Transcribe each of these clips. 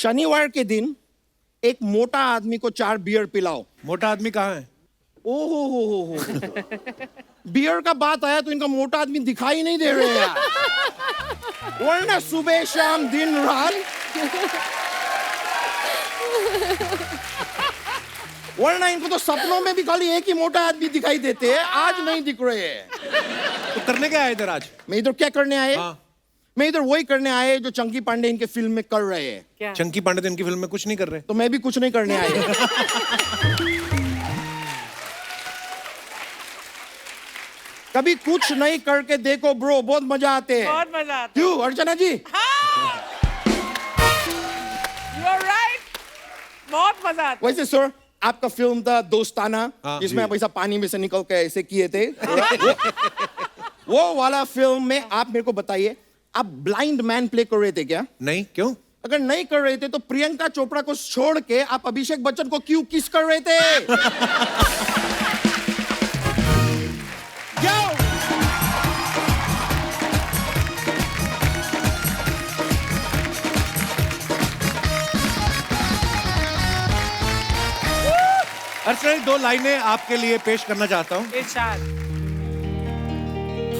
शनिवार के दिन एक मोटा आदमी को 4 बियर पिलाओ। मोटा आदमी कहाँ है? ओहो हो। बियर का बात आया तो इनका मोटा आदमी दिखाई नहीं दे रहे यार। वरना सुबह शाम दिन रात, वरना इनको तो सपनों में भी खाली एक ही मोटा आदमी दिखाई देते हैं, आज नहीं दिख रहे हैं। तो करने क्या आए इधर आज? मैं इधर क्या करने आए? हाँ। मैं इधर वही करने आए जो चंकी पांडे इनके फिल्म में कर रहे हैं। क्या? चंकी पांडे तो इनकी फिल्म में कुछ नहीं कर रहे। तो मैं भी कुछ नहीं करने आए। कभी कुछ नहीं करके देखो ब्रो, बहुत मजा आते हैं। बहुत मजा आता है। क्यों अर्चना जी? You're right. बहुत मजा आता वैसे सर, आपका फिल्म था दोस्ताना, हाँ, जिसमें जी। आप ऐसा पानी में से निकल के ऐसे किए थे। वो वाला फिल्म में आप मेरे को बताइए, आप ब्लाइंड मैन प्ले कर रहे थे क्या? नहीं, क्यों? अगर नहीं कर रहे थे तो प्रियंका चोपड़ा को छोड़ के आप अभिषेक बच्चन को क्यों किस कर रहे थे? Yo! अर्चना जी, 2 लाइनें आपके लिए पेश करना चाहता हूँ। इरशाद।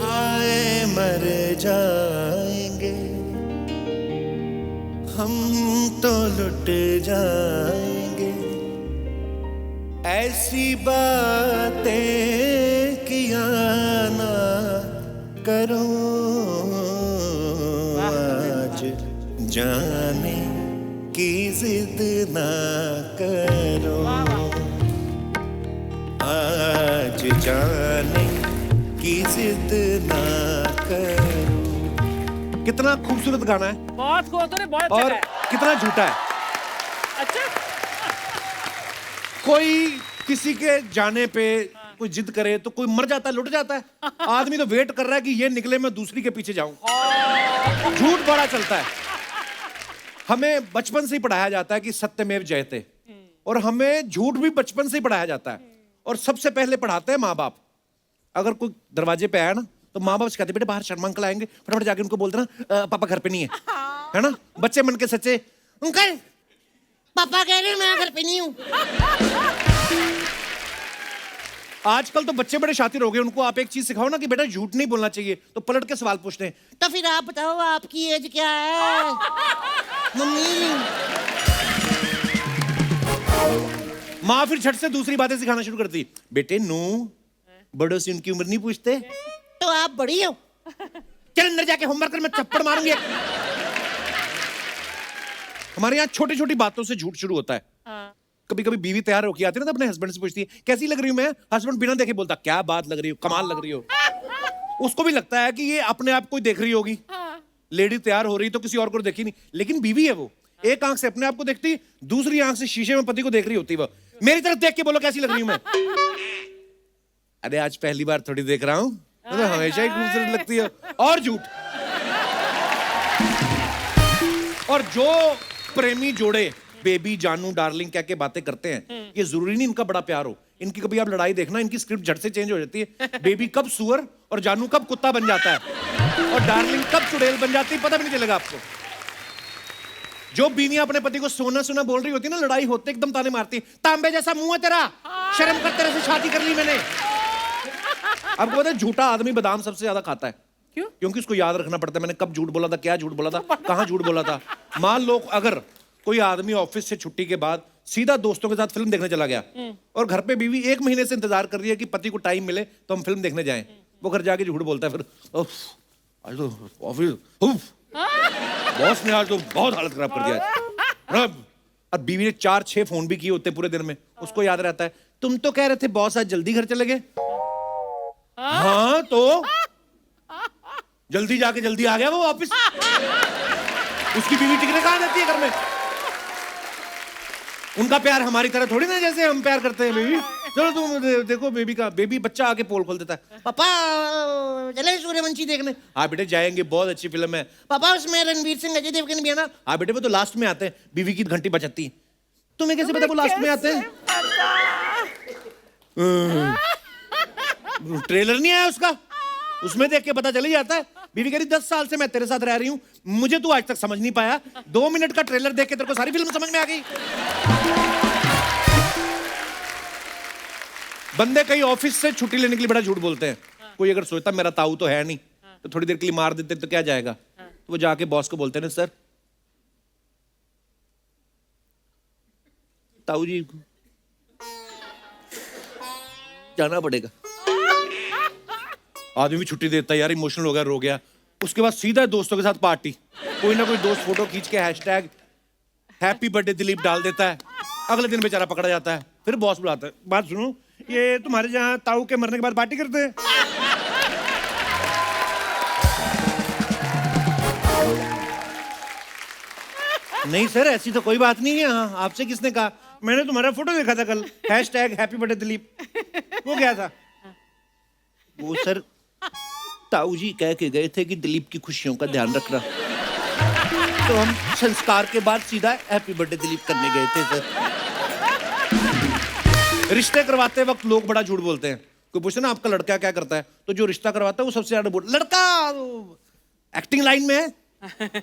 हाय मर जाएंगे हम तो लुट जाएंगे, ऐसी बातें किया ना करो, आज जाने की जिद ना करो, आज जाने की जिद ना करो। कितना खूबसूरत गाना है बहुत तूने बहुत अच्छा और गाया। कितना झूठा है। अच्छा। कोई किसी के जाने पे कोई जिद करे तो कोई मर जाता है, लुट जाता है। आदमी तो वेट कर रहा है कि ये निकले, मैं दूसरी के पीछे जाऊं। झूठ बड़ा चलता है। हमें बचपन से ही पढ़ाया जाता है कि सत्यमेव जयते, और हमें झूठ भी बचपन से ही पढ़ाया जाता है। और सबसे पहले पढ़ाते हैं माँ बाप। अगर कोई दरवाजे पे आया ना तो माँ बाप से कहते बेटे बाहर शर्मा अंकल आएंगे, फटाफट जाके उनको बोल देना पापा घर पे नहीं है ना। बच्चे मन के सच्चे, अंकल पापा कह रहे हैं मैं घर पे नहीं हूँ। आजकल तो बच्चे बड़े शातिर हो गए, उनको आप एक चीज सिखाओ ना कि बेटा झूठ नहीं बोलना चाहिए, तो पलट के सवाल पूछते हैं, तो फिर आप बताओ आपकी एज क्या है मम्मी। माँ फिर झट से दूसरी बातें सिखाना शुरू करती, बेटे नो बड़ों से उनकी उम्र नहीं पूछते, तो आप बड़ी हो, चल अंदर जाके होमवर्क कर, मैं चप्पड़ मारूंगी। हमारे यहाँ छोटी छोटी बातों से झूठ शुरू होता है। कभी कभी बीवी तैयार होके आती है ना तो अपने हस्बैंड से पूछती है कैसी लग रही हूं मैं। हस्बैंड बिना देखे बोलता क्या बात लग रही हो, कमाल लग रही हो। उसको भी लगता है कि ये अपने आप को देख रही होगी। लेडी तैयार हो रही तो किसी और को देखी नहीं, लेकिन बीवी है वो, एक आंख से अपने आप को देखती, दूसरी आंख से शीशे में पति को देख रही होती। वो मेरी तरफ देख के बोलो कैसी लग रही हूं मैं। अरे आज पहली बार थोड़ी देख रहा हूं, तो हमेशा ही खूबसूरत लगती हो। और झूठ। और जो प्रेमी जोड़े बेबी जानू डार्लिंग कह के बातें करते हैं, ये जरूरी नहीं इनका बड़ा प्यार हो। इनकी कभी आप लड़ाई देखना, इनकी स्क्रिप्ट झट से चेंज हो जाती है। बेबी कब सुअर और जानू कब कुत्ता बन जाता है, और डार्लिंग कब चुड़ैल बन जाती है, पता भी नहीं चलेगा आपको। जो बीवियां अपने पति को सोना सोना बोल रही होती है ना, लड़ाई होते एकदम ताने मारती, तांबे जैसा मुंह है तेरा, शर्म कर, तेरे से शादी कर ली मैंने। आपको पता है झूठा आदमी बादाम सबसे ज्यादा खाता है। क्यों? क्योंकि उसको याद रखना पड़ता है मैंने कब झूठ बोला था, क्या झूठ बोला था, कहां झूठ बोला था। मान लो अगर कोई आदमी ऑफिस से छुट्टी के बाद सीधा दोस्तों के साथ फिल्म देखने चला गया, और घर पे बीवी 1 महीने से इंतजार कर रही है कि पति को टाइम मिले तो हम फिल्म देखने जाएं, वो घर जाके झूठ बोलता है फिर, आज तो ऑफिस बॉस ने आज तो बहुत हालत खराब कर दिया। अब बीवी ने 4-6 फोन भी किए होते पूरे दिन में, उसको याद रहता है तुम तो कह रहे थे बॉस आज जल्दी घर चले गए। हाँ तो जल्दी जाके जल्दी आ गया वो वापिस। उसकी बीवी टिकने कहाँ देती है घर में। उनका प्यार हमारी तरह थोड़ी ना जैसे हम प्यार करते हैं बेबी। चलो तुम देखो बेबी का, बेबी बच्चा आके पोल खोल देता है, पापा चले सूर्यवंशी देखने। हाँ बेटे जाएंगे, बहुत अच्छी फिल्म है। पापा उसमें रणवीर सिंह अजय देवगन भी है ना। हाँ बेटे वो तो लास्ट में आते हैं, बीवी की घंटी बजाती है। तुम्हें कैसे पता वो लास्ट में आते हैं? ट्रेलर नहीं आया उसका, उसमें देख के पता चल ही जाता है। बीवी कह रही 10 साल से मैं तेरे साथ रह रही हूं, मुझे तू आज तक समझ नहीं पाया। 2 मिनट का ट्रेलर देख के तेरे को सारी फिल्म समझ में आ गई। बंदे कई ऑफिस से छुट्टी लेने के लिए बड़ा झूठ बोलते हैं। कोई अगर सोचता मेरा ताऊ तो है नहीं, तो थोड़ी देर के लिए मार देते तो क्या जाएगा। तो वो जाके बॉस को बोलते हैं, सर ताऊ जी जाना पड़ेगा। आदमी भी छुट्टी देता है यार, इमोशनल हो गया, रो गया। उसके बाद सीधा दोस्तों के साथ पार्टी, कोई ना कोई दोस्त फोटो खींच के हैशटैग हैप्पी बर्थडे दिलीप डाल देता है। अगले दिन बेचारा पकड़ा जाता है। फिर बॉस बुलाता है, बात सुनो, ये तुम्हारे जहां ताऊ के मरने के बाद पार्टी करते हैं? नहीं सर, ऐसी तो कोई बात नहीं है। हाँ, आपसे किसने कहा? मैंने तुम्हारा फोटो देखा था कल, हैशटैग हैप्पी बर्थडे दिलीप। वो क्या था? वो सर ताऊ जी कह के गए थे कि दिलीप की खुशियों का ध्यान रखना, तो हम संस्कार के बाद सीधा हैप्पी बर्थडे दिलीप करने गए थे सर। रिश्ते करवाते वक्त लोग बड़ा झूठ बोलते हैं। कोई पूछे ना आपका लड़का क्या करता है, तो जो रिश्ता करवाता है वो सबसे ज्यादा बोल, लड़का एक्टिंग लाइन में है।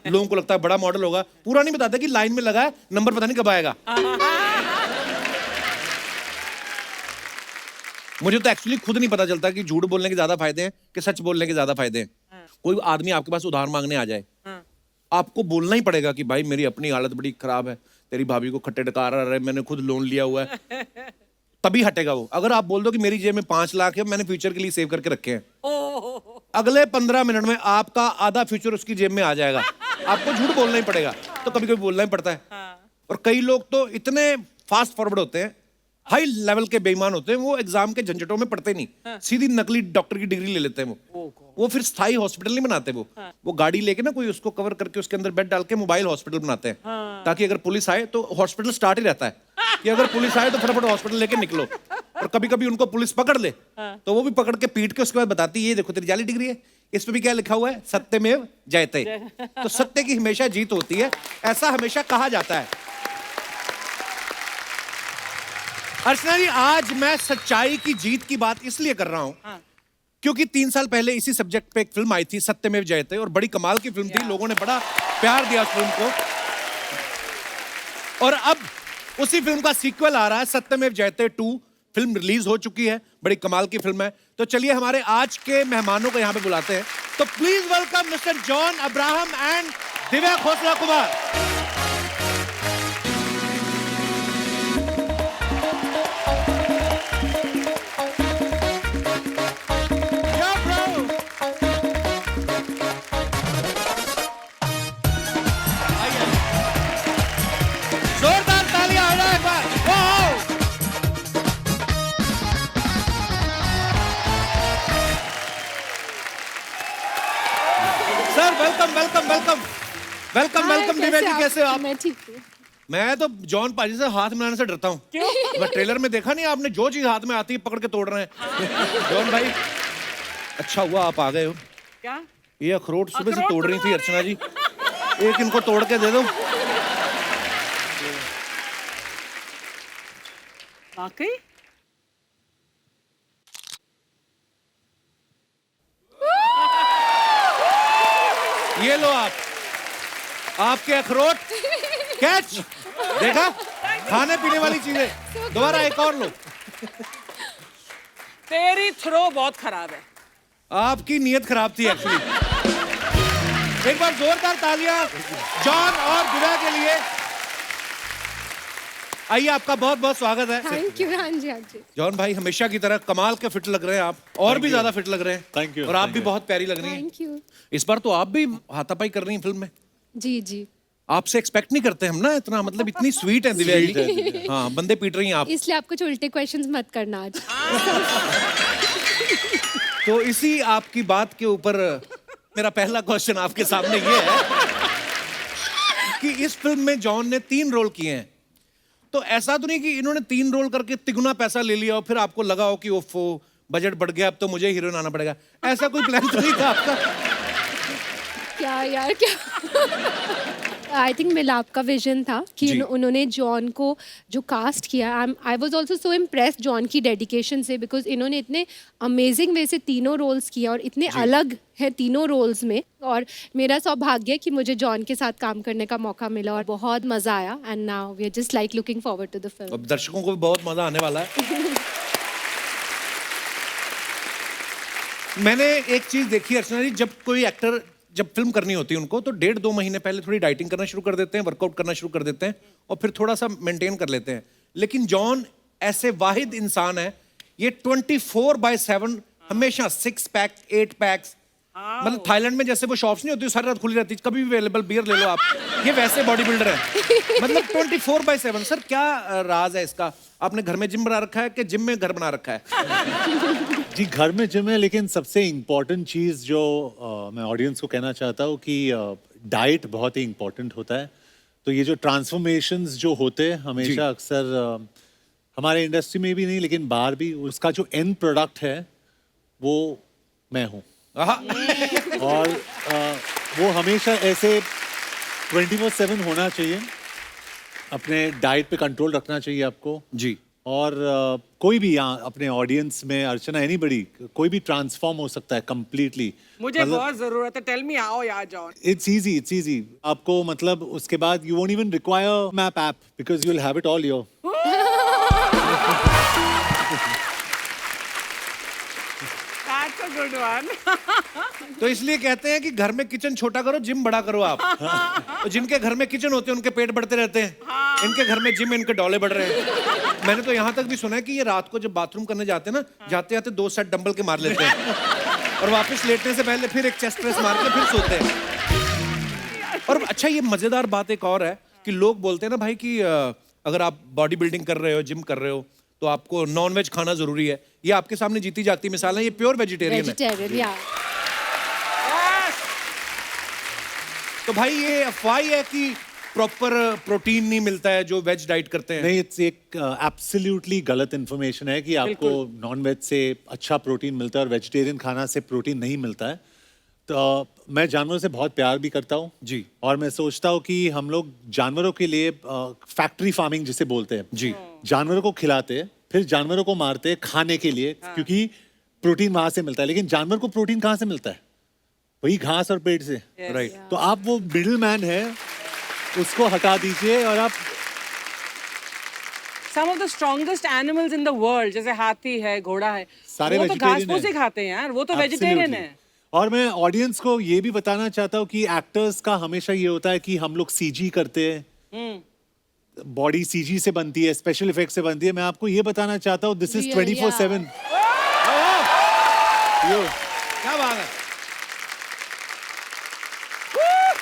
लोगों को लगता है बड़ा मॉडल होगा, पूरा नहीं बताता कि लाइन में लगा है, नंबर पता नहीं कब आएगा। मुझे तो एक्चुअली खुद नहीं पता चलता कि झूठ बोलने के ज्यादा फायदे हैं कि सच बोलने के ज्यादा फायदे हैं। कोई आदमी आपके पास उधार मांगने आ जाए, आपको बोलना ही पड़ेगा कि भाई मेरी अपनी हालत बड़ी खराब है, तेरी भाभी को खट्टे डकार आ रहे, मैंने खुद लोन लिया हुआ है, तभी हटेगा वो। अगर आप बोल दो कि मेरी जेब में 5 लाख है, मैंने फ्यूचर के लिए सेव करके रखे हैं, अगले 15 मिनट में आपका आधा फ्यूचर उसकी जेब में आ जाएगा। आपको झूठ बोलना ही पड़ेगा, तो कभी कभी बोलना ही पड़ता है। और कई लोग तो इतने फास्ट फॉरवर्ड होते हैं, हाई लेवल के बेईमान होते हैं, वो एग्जाम के झंझटों में पड़ते नहीं, सीधी नकली डॉक्टर की डिग्री ले लेते हैं। वो फिर स्थायी हॉस्पिटल नहीं बनाते। वो गाड़ी लेके ना कोई उसको कवर करके उसके अंदर बेड डाल के मोबाइल हॉस्पिटल बनाते हैं, ताकि अगर पुलिस आए तो हॉस्पिटल स्टार्ट ही रहता है कि अगर पुलिस आए तो फटाफट हॉस्पिटल लेके निकलो। और कभी कभी उनको पुलिस पकड़ ले तो वो भी पकड़ के पीट के उसके बाद बताती है, ये देखो तेरी जाली डिग्री है, इस पे भी क्या लिखा हुआ है, सत्यमेव जयते। तो सत्य की हमेशा जीत होती है, ऐसा हमेशा कहा जाता है। अर्चना जी, आज मैं सच्चाई की जीत की बात इसलिए कर रहा हूं क्योंकि 3 साल पहले इसी सब्जेक्ट पे एक फिल्म आई थी, सत्यमेव जयते, और बड़ी कमाल की फिल्म थी। लोगों ने बड़ा प्यार दिया उस फिल्म को, और अब उसी फिल्म का सीक्वल आ रहा है, सत्यमेव जयते 2। फिल्म रिलीज हो चुकी है, बड़ी कमाल की फिल्म है। तो चलिए हमारे आज के मेहमानों को यहाँ पे बुलाते हैं। तो please welcome mister John Abraham and Divya Khosla Kumar. जोरदार तालियां हो जाए एक बार। Wow! Sir welcome welcome welcome welcome welcome. Divya ji कैसे हो आप? मैं ठीक हूँ। मैं तो जॉन पाजी से हाथ मिलाने से डरता हूँ। मैं ट्रेलर में देखा नहीं आपने, जो चीज हाथ में आती है पकड़ के तोड़ रहे हैं। जॉन भाई अच्छा हुआ आप आ गए हो। क्या? ये अखरोट सुबह से तोड़ रही थी अर्चना जी, एक इनको तोड़ के दे दो। वाकई? ये लो आप, आपके अखरोट कैच। देखा, खाने पीने वाली चीजें। दोबारा एक और लो। तेरी थ्रो बहुत खराब है। आपकी नीयत खराब थी एक्चुअली। एक बार जोरदार तालियां जॉन और दिव्या के लिए। आइए, आपका बहुत बहुत स्वागत है। Thank you. हाँ जी, हाँ जी। जॉन भाई हमेशा की तरह कमाल के फिट लग रहे हैं आप, और भी ज्यादा फिट लग रहे हैं। Thank you, और आप thank भी you. बहुत प्यारी लग रही हैं। Thank you. इस बार तो आप भी हाथापाई कर रही हैं फिल्म में। जी जी, आपसे एक्सपेक्ट नहीं करते हम ना इतना, मतलब इतनी स्वीट है दिव्या जी। हाँ, बंदे पीट रही हैं आप। इसलिए आप कुछ उल्टे क्वेश्चंस मत करना आज। तो इसी आपकी बात के ऊपर मेरा पहला क्वेश्चन आपके सामने ये है कि इस फिल्म में जॉन ने 3 रोल किए हैं, तो ऐसा तो नहीं कि इन्होंने 3 रोल करके तिगुना पैसा ले लिया और फिर आपको लगा हो कि ओफो बजट बढ़ गया, अब तो मुझे हीरोइन आना पड़ेगा। ऐसा कोई प्लान तो नहीं था आपका? क्या यार, क्या? आई थिंक मिलाप का विजन था कि जी। उन्होंने जॉन को जो कास्ट किया, I was also so impressed John की डेडिकेशन से, बिकॉज इन्होंने इतने अमेजिंग वे से तीनों रोल्स किया और इतने अलग है तीनों रोल्स में। और मेरा सौभाग्य है कि मुझे जॉन के साथ काम करने का मौका मिला और बहुत मज़ा आया। And now we are just like looking forward to the film. अब दर्शकों को भी बहुत मजा आने वाला है। मैंने एक चीज देखी अर्चना जी, जब कोई एक्टर जब फिल्म करनी होती है उनको तो 1.5-2 महीने पहले थोड़ी डाइटिंग करना शुरू कर देते हैं, वर्कआउट करना शुरू कर देते हैं और फिर थोड़ा सा मेंटेन कर लेते हैं। लेकिन जॉन ऐसे वाहिद इंसान है, ये 24/7 हमेशा 6 पैक 8 पैक्स, मतलब थाईलैंड में जैसे वो शॉप्स नहीं होती सारी रात खुली रहती, कभी भी अवेलेबल बियर ले लो आप, ये वैसे बॉडी बिल्डर है। मतलब 24/7। सर क्या राज है इसका? आपने घर में जिम बना रखा है कि जिम में घर बना रखा है? जी घर में जिम है, लेकिन सबसे इम्पोर्टेंट चीज़ जो मैं ऑडियंस को कहना चाहता हूँ कि डाइट बहुत ही इम्पोर्टेंट होता है। तो ये जो ट्रांसफॉर्मेशंस जो होते हैं हमेशा अक्सर हमारे इंडस्ट्री में भी नहीं लेकिन बाहर भी, उसका जो एंड प्रोडक्ट है वो मैं हूँ। और वो हमेशा ऐसे 24/7 होना चाहिए। अपने डाइट पे कंट्रोल रखना चाहिए आपको जी। और कोई भी यहाँ अपने ऑडियंस में, अर्चना एनीबडी, कोई भी ट्रांसफॉर्म हो सकता है कंप्लीटली। मुझे बहुत जरूरत है, टेल मी हाउ यार जॉन। इट्स इजी आपको, मतलब उसके बाद you won't even require map app because you will have it all your. That's a good one. तो इसलिए कहते हैं कि घर में किचन छोटा करो, जिम बड़ा करो आप। तो जिनके घर में किचन होते हैं उनके पेट बढ़ते रहते हैं, इनके घर में जिम, इनके डॉले बढ़ रहे हैं। मैंने तो यहाँ तक भी सुना है कि ये रात को जब बाथरूम करने जाते हैं ना, जाते जाते 2 सेट डंबल के मार लेते हैं और वापस लेटने से पहले फिर एक चेस्ट प्रेस मार के फिर सोते हैं। और अच्छा, ये मजेदार बात एक और है कि लोग बोलते हैं ना भाई कि अगर आप बॉडी बिल्डिंग कर रहे हो, जिम कर रहे हो, तो आपको नॉन वेज खाना जरूरी है। ये आपके सामने जीती जागती मिसाल है, ये प्योर वेजिटेरियन है। वेजिटेरियन, या तो भाई ये अफवाह है कि प्रॉपर प्रोटीन नहीं मिलता है जो वेज डाइट करते हैं? नहीं, इट्स एक एब्सोल्युटली गलत इन्फॉर्मेशन है कि आपको नॉन वेज से अच्छा प्रोटीन मिलता है और वेजिटेरियन खाना से प्रोटीन नहीं मिलता है। तो मैं जानवरों से बहुत प्यार भी करता हूँ जी, और मैं सोचता हूँ कि हम लोग जानवरों के लिए फैक्ट्री फार्मिंग जिसे बोलते हैं जी, जानवरों को खिलाते, फिर जानवरों को मारते खाने के लिए, क्योंकि प्रोटीन वहां से मिलता है। लेकिन जानवर को प्रोटीन कहाँ से मिलता है? वही घास और पेट से। राइट। तो आप वो मिडिल मैन है, उसको हटा दीजिए और आप Some of the strongest animals in the world, जैसे हाथी है, घोड़ा है, सारे वो तो घास vegetarian फूस ही हैं। खाते हैं यार, वो तो वेजिटेरियन है। और मैं ऑडियंस को ये भी बताना चाहता हूँ कि एक्टर्स का हमेशा ये होता है कि हम लोग सीजी करते हैं, बॉडी सीजी से बनती है, स्पेशल इफेक्ट से बनती है। मैं आपको ये बताना चाहता हूँ दिस इज Real, 24/7। क्या बात है,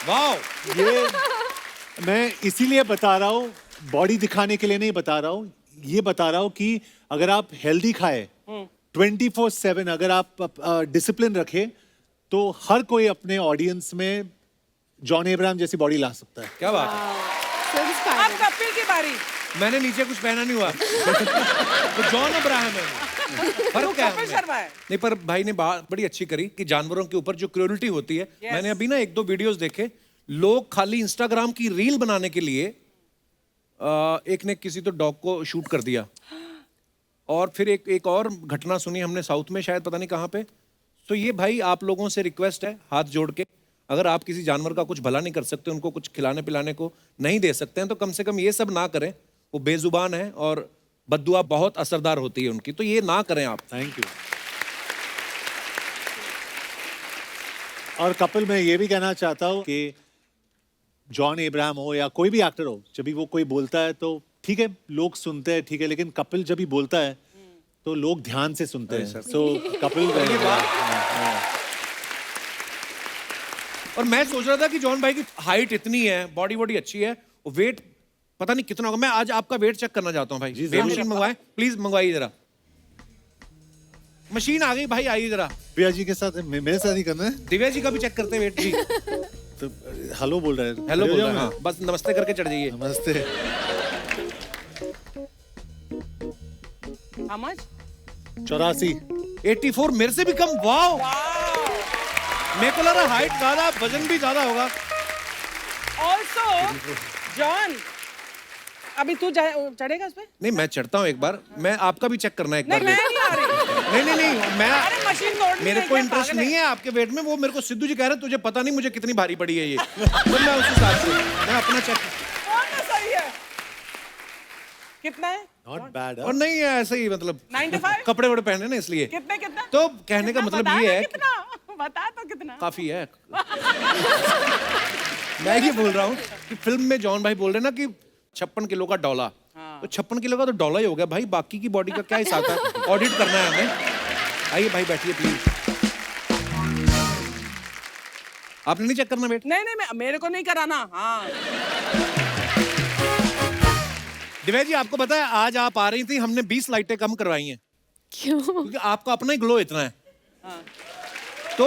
वाओ। ये मैं इसीलिए बता रहा हूँ, बॉडी दिखाने के लिए नहीं बता रहा हूँ, ये बता रहा हूँ कि अगर आप हेल्दी खाए 24/7, अगर आप डिसिप्लिन रखे, तो हर कोई अपने ऑडियंस में जॉन अब्राहम जैसी बॉडी ला सकता है। क्या बात है। अब कपिल की बारी। मैंने नीचे कुछ पहना नहीं हुआ तो जॉन अब्राहम है, फर्क क्या है कपिल हमें? शर्मा है। नहीं, पर भाई ने बात बड़ी अच्छी करी कि जानवरों के ऊपर जो क्रूरल्टी होती है। मैंने अभी ना 1-2 वीडियोस देखे, लोग खाली इंस्टाग्राम की रील बनाने के लिए एक ने किसी तो डॉग को शूट कर दिया, और फिर एक और घटना सुनी हमने साउथ में, शायद पता नहीं कहाँ पे। तो ये भाई आप लोगों से रिक्वेस्ट है हाथ जोड़ के, अगर आप किसी जानवर का कुछ भला नहीं कर सकते, उनको कुछ खिलाने पिलाने को नहीं दे सकते हैं, तो कम से कम ये सब ना करें। वो बेजुबान है और बद्दुआ बहुत असरदार होती है उनकी, तो ये ना करें आप। Thank you. और कपिल, मैं ये भी कहना चाहता हूँ कि जॉन अब्राहम हो या कोई भी एक्टर हो, जब भी वो कोई बोलता है तो ठीक है, लोग सुनते हैं, ठीक है, लेकिन कपिल जब भी बोलता है तो लोग ध्यान से सुनते हैं। सो कपिल, और मैं सोच रहा था कि जॉन भाई की हाइट इतनी है, बॉडी बॉडी अच्छी है, वेट पता नहीं कितना होगा। मैं आज आपका वेट चेक करना चाहता हूँ भाई। वेट मशीन मंगवाएं प्लीज, मंगवाइए जरा। मशीन आ गई भाई, आइए जरा। प्रिया जी के साथ, मेरे साथ ही करना है। दिव्या जी का भी चेक करते हैं वेट जी। तो हेलो बोल रहे हैं। हेलो बोल रहे हैं, हाँ, बस नमस्ते करके चढ़ जाइए। नमस्ते। How much? 84। 84, मेरे से भी कम। वाओ, मेरे को लगा हाइट ज्यादा, वजन भी ज्यादा होगा। Also, जॉन अभी तू चढ़ेगा इस पे? नहीं मैं चढ़ता हूँ एक बार, मैं आपका भी चेक करना है एक नहीं बार। मैं नहीं आ रही। नहीं मैं अरे मशीन तोड़नी मेरे है, को क्या इंटरेस्ट पागल है? नहीं है आपके वेट में, वो मेरे को सिद्धू जी कह रहे हैं तुझे पता नहीं मुझे कितनी भारी पड़ी है ये। तो मैं उस हिसाब से मैं अपना चेक। कौन सा सही है? कितना है? नॉट बैड और नहीं है ऐसे ही मतलब 95? कपड़े वड़े पहने ना इसलिए। कितने कितना? तो कहने का कितना? मतलब बता ये ना है कितना? बता तो कितना? काफी है। मैं ये बोल रहा हूँ कि फिल्म में जॉन भाई बोल रहे हैं ना कि 56 किलो का डॉला, तो 56 किलो का तो डॉला ही हो गया भाई, बाकी की बॉडी का क्या हिसाब है? ऑडिट करना है हमें। आइए भाई बैठिए प्लीज। आपने नहीं चेक करना वेट? नहीं मेरे को नहीं कराना। हाँ दिव्या जी आपको पता है आज आप आ रही थी, हमने 20 लाइटें कम करवाई हैं क्यों? क्योंकि आपका अपना ही ग्लो इतना है। हाँ। तो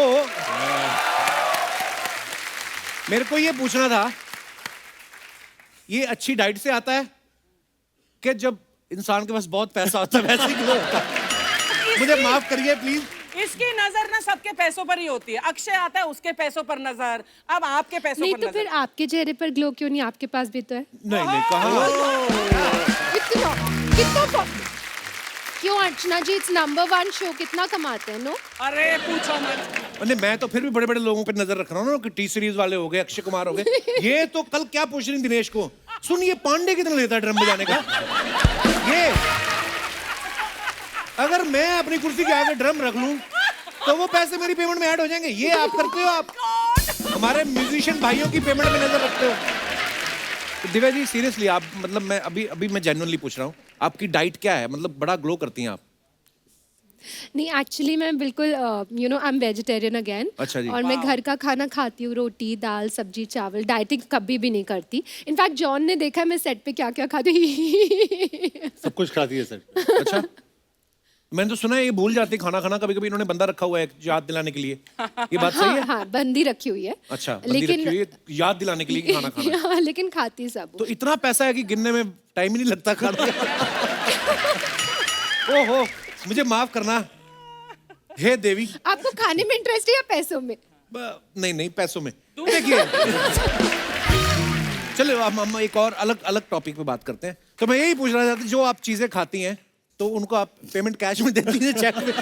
मेरे को ये पूछना था, ये अच्छी डाइट से आता है कि जब इंसान के पास बहुत पैसा होता है वैसे ही ग्लो होता है? मुझे माफ करिए प्लीज। इसकी नजर ना सबके पैसों पर ही होती है। अक्षय आता है उसके पैसों पर नजर, अब आपके पैसों नहीं पर तो नजर। फिर आपके चेहरे पर ग्लो क्यों नहीं? आपके पास भी तो है। नहीं कहा। कितना कितना क्यों अर्चना जी? इट्स नंबर 1 शो, कितना कमाते हैं? नो अरे पूछो मत। नहीं मैं तो फिर भी बड़े बड़े लोगों पे नजर रख रहा हूँ ना, कि टी सीरीज वाले हो गए, अक्षय कुमार हो गए। ये तो कल क्या पूछ रही दिनेश को, सुन ये पांडे कितना लेता है ड्रम बजाने का? ये अगर मैं अपनी कुर्सी के आगे ड्रम रख लूं तो वो पैसे मेरी पेमेंट में ऐड हो जाएंगे। ये आप करते हो, आप हमारे म्यूजिशियन भाइयों की पेमेंट में नजर रखते हो। तो दिव्या जी सीरियसली आप मतलब मैं अभी मैं जेन्युइनली पूछ रहा हूँ, आपकी डाइट क्या है? मतलब बड़ा ग्लो करती हैं आप। नहीं एक्चुअली मैं बिल्कुल you know I am vegetarian again. अच्छा जी। और मैं घर का खाना खाती हूँ, रोटी दाल सब्जी चावल, डाइटिंग कभी भी नहीं करती। इनफैक्ट जॉन ने देखा है मैं सेट पे क्या क्या खाती हूँ। सब कुछ खाती है सर। अच्छा मैंने तो सुना है ये भूल जाती खाना खाना, कभी कभी इन्होंने बंदा रखा हुआ है याद दिलाने के लिए, ये बात सही है? हाँ बंदी रखी हुई है। अच्छा बंदी रखी हुई है याद दिलाने के लिए कि खाना खाना। हाँ, लेकिन खाती सब। तो इतना पैसा है कि गिनने में टाइम ही नहीं लगता खाने का। ओहो मुझे माफ करना हे देवी। आपको खाने में इंटरेस्ट है या पैसों में? नहीं पैसों में। देखिए चलो हम एक और अलग टॉपिक पे बात करते हैं। तो मैं यही पूछना चाहता हूँ, जो आप चीजें खाती हैं तो उनको आप पेमेंट कैश में देती हैं चेक में?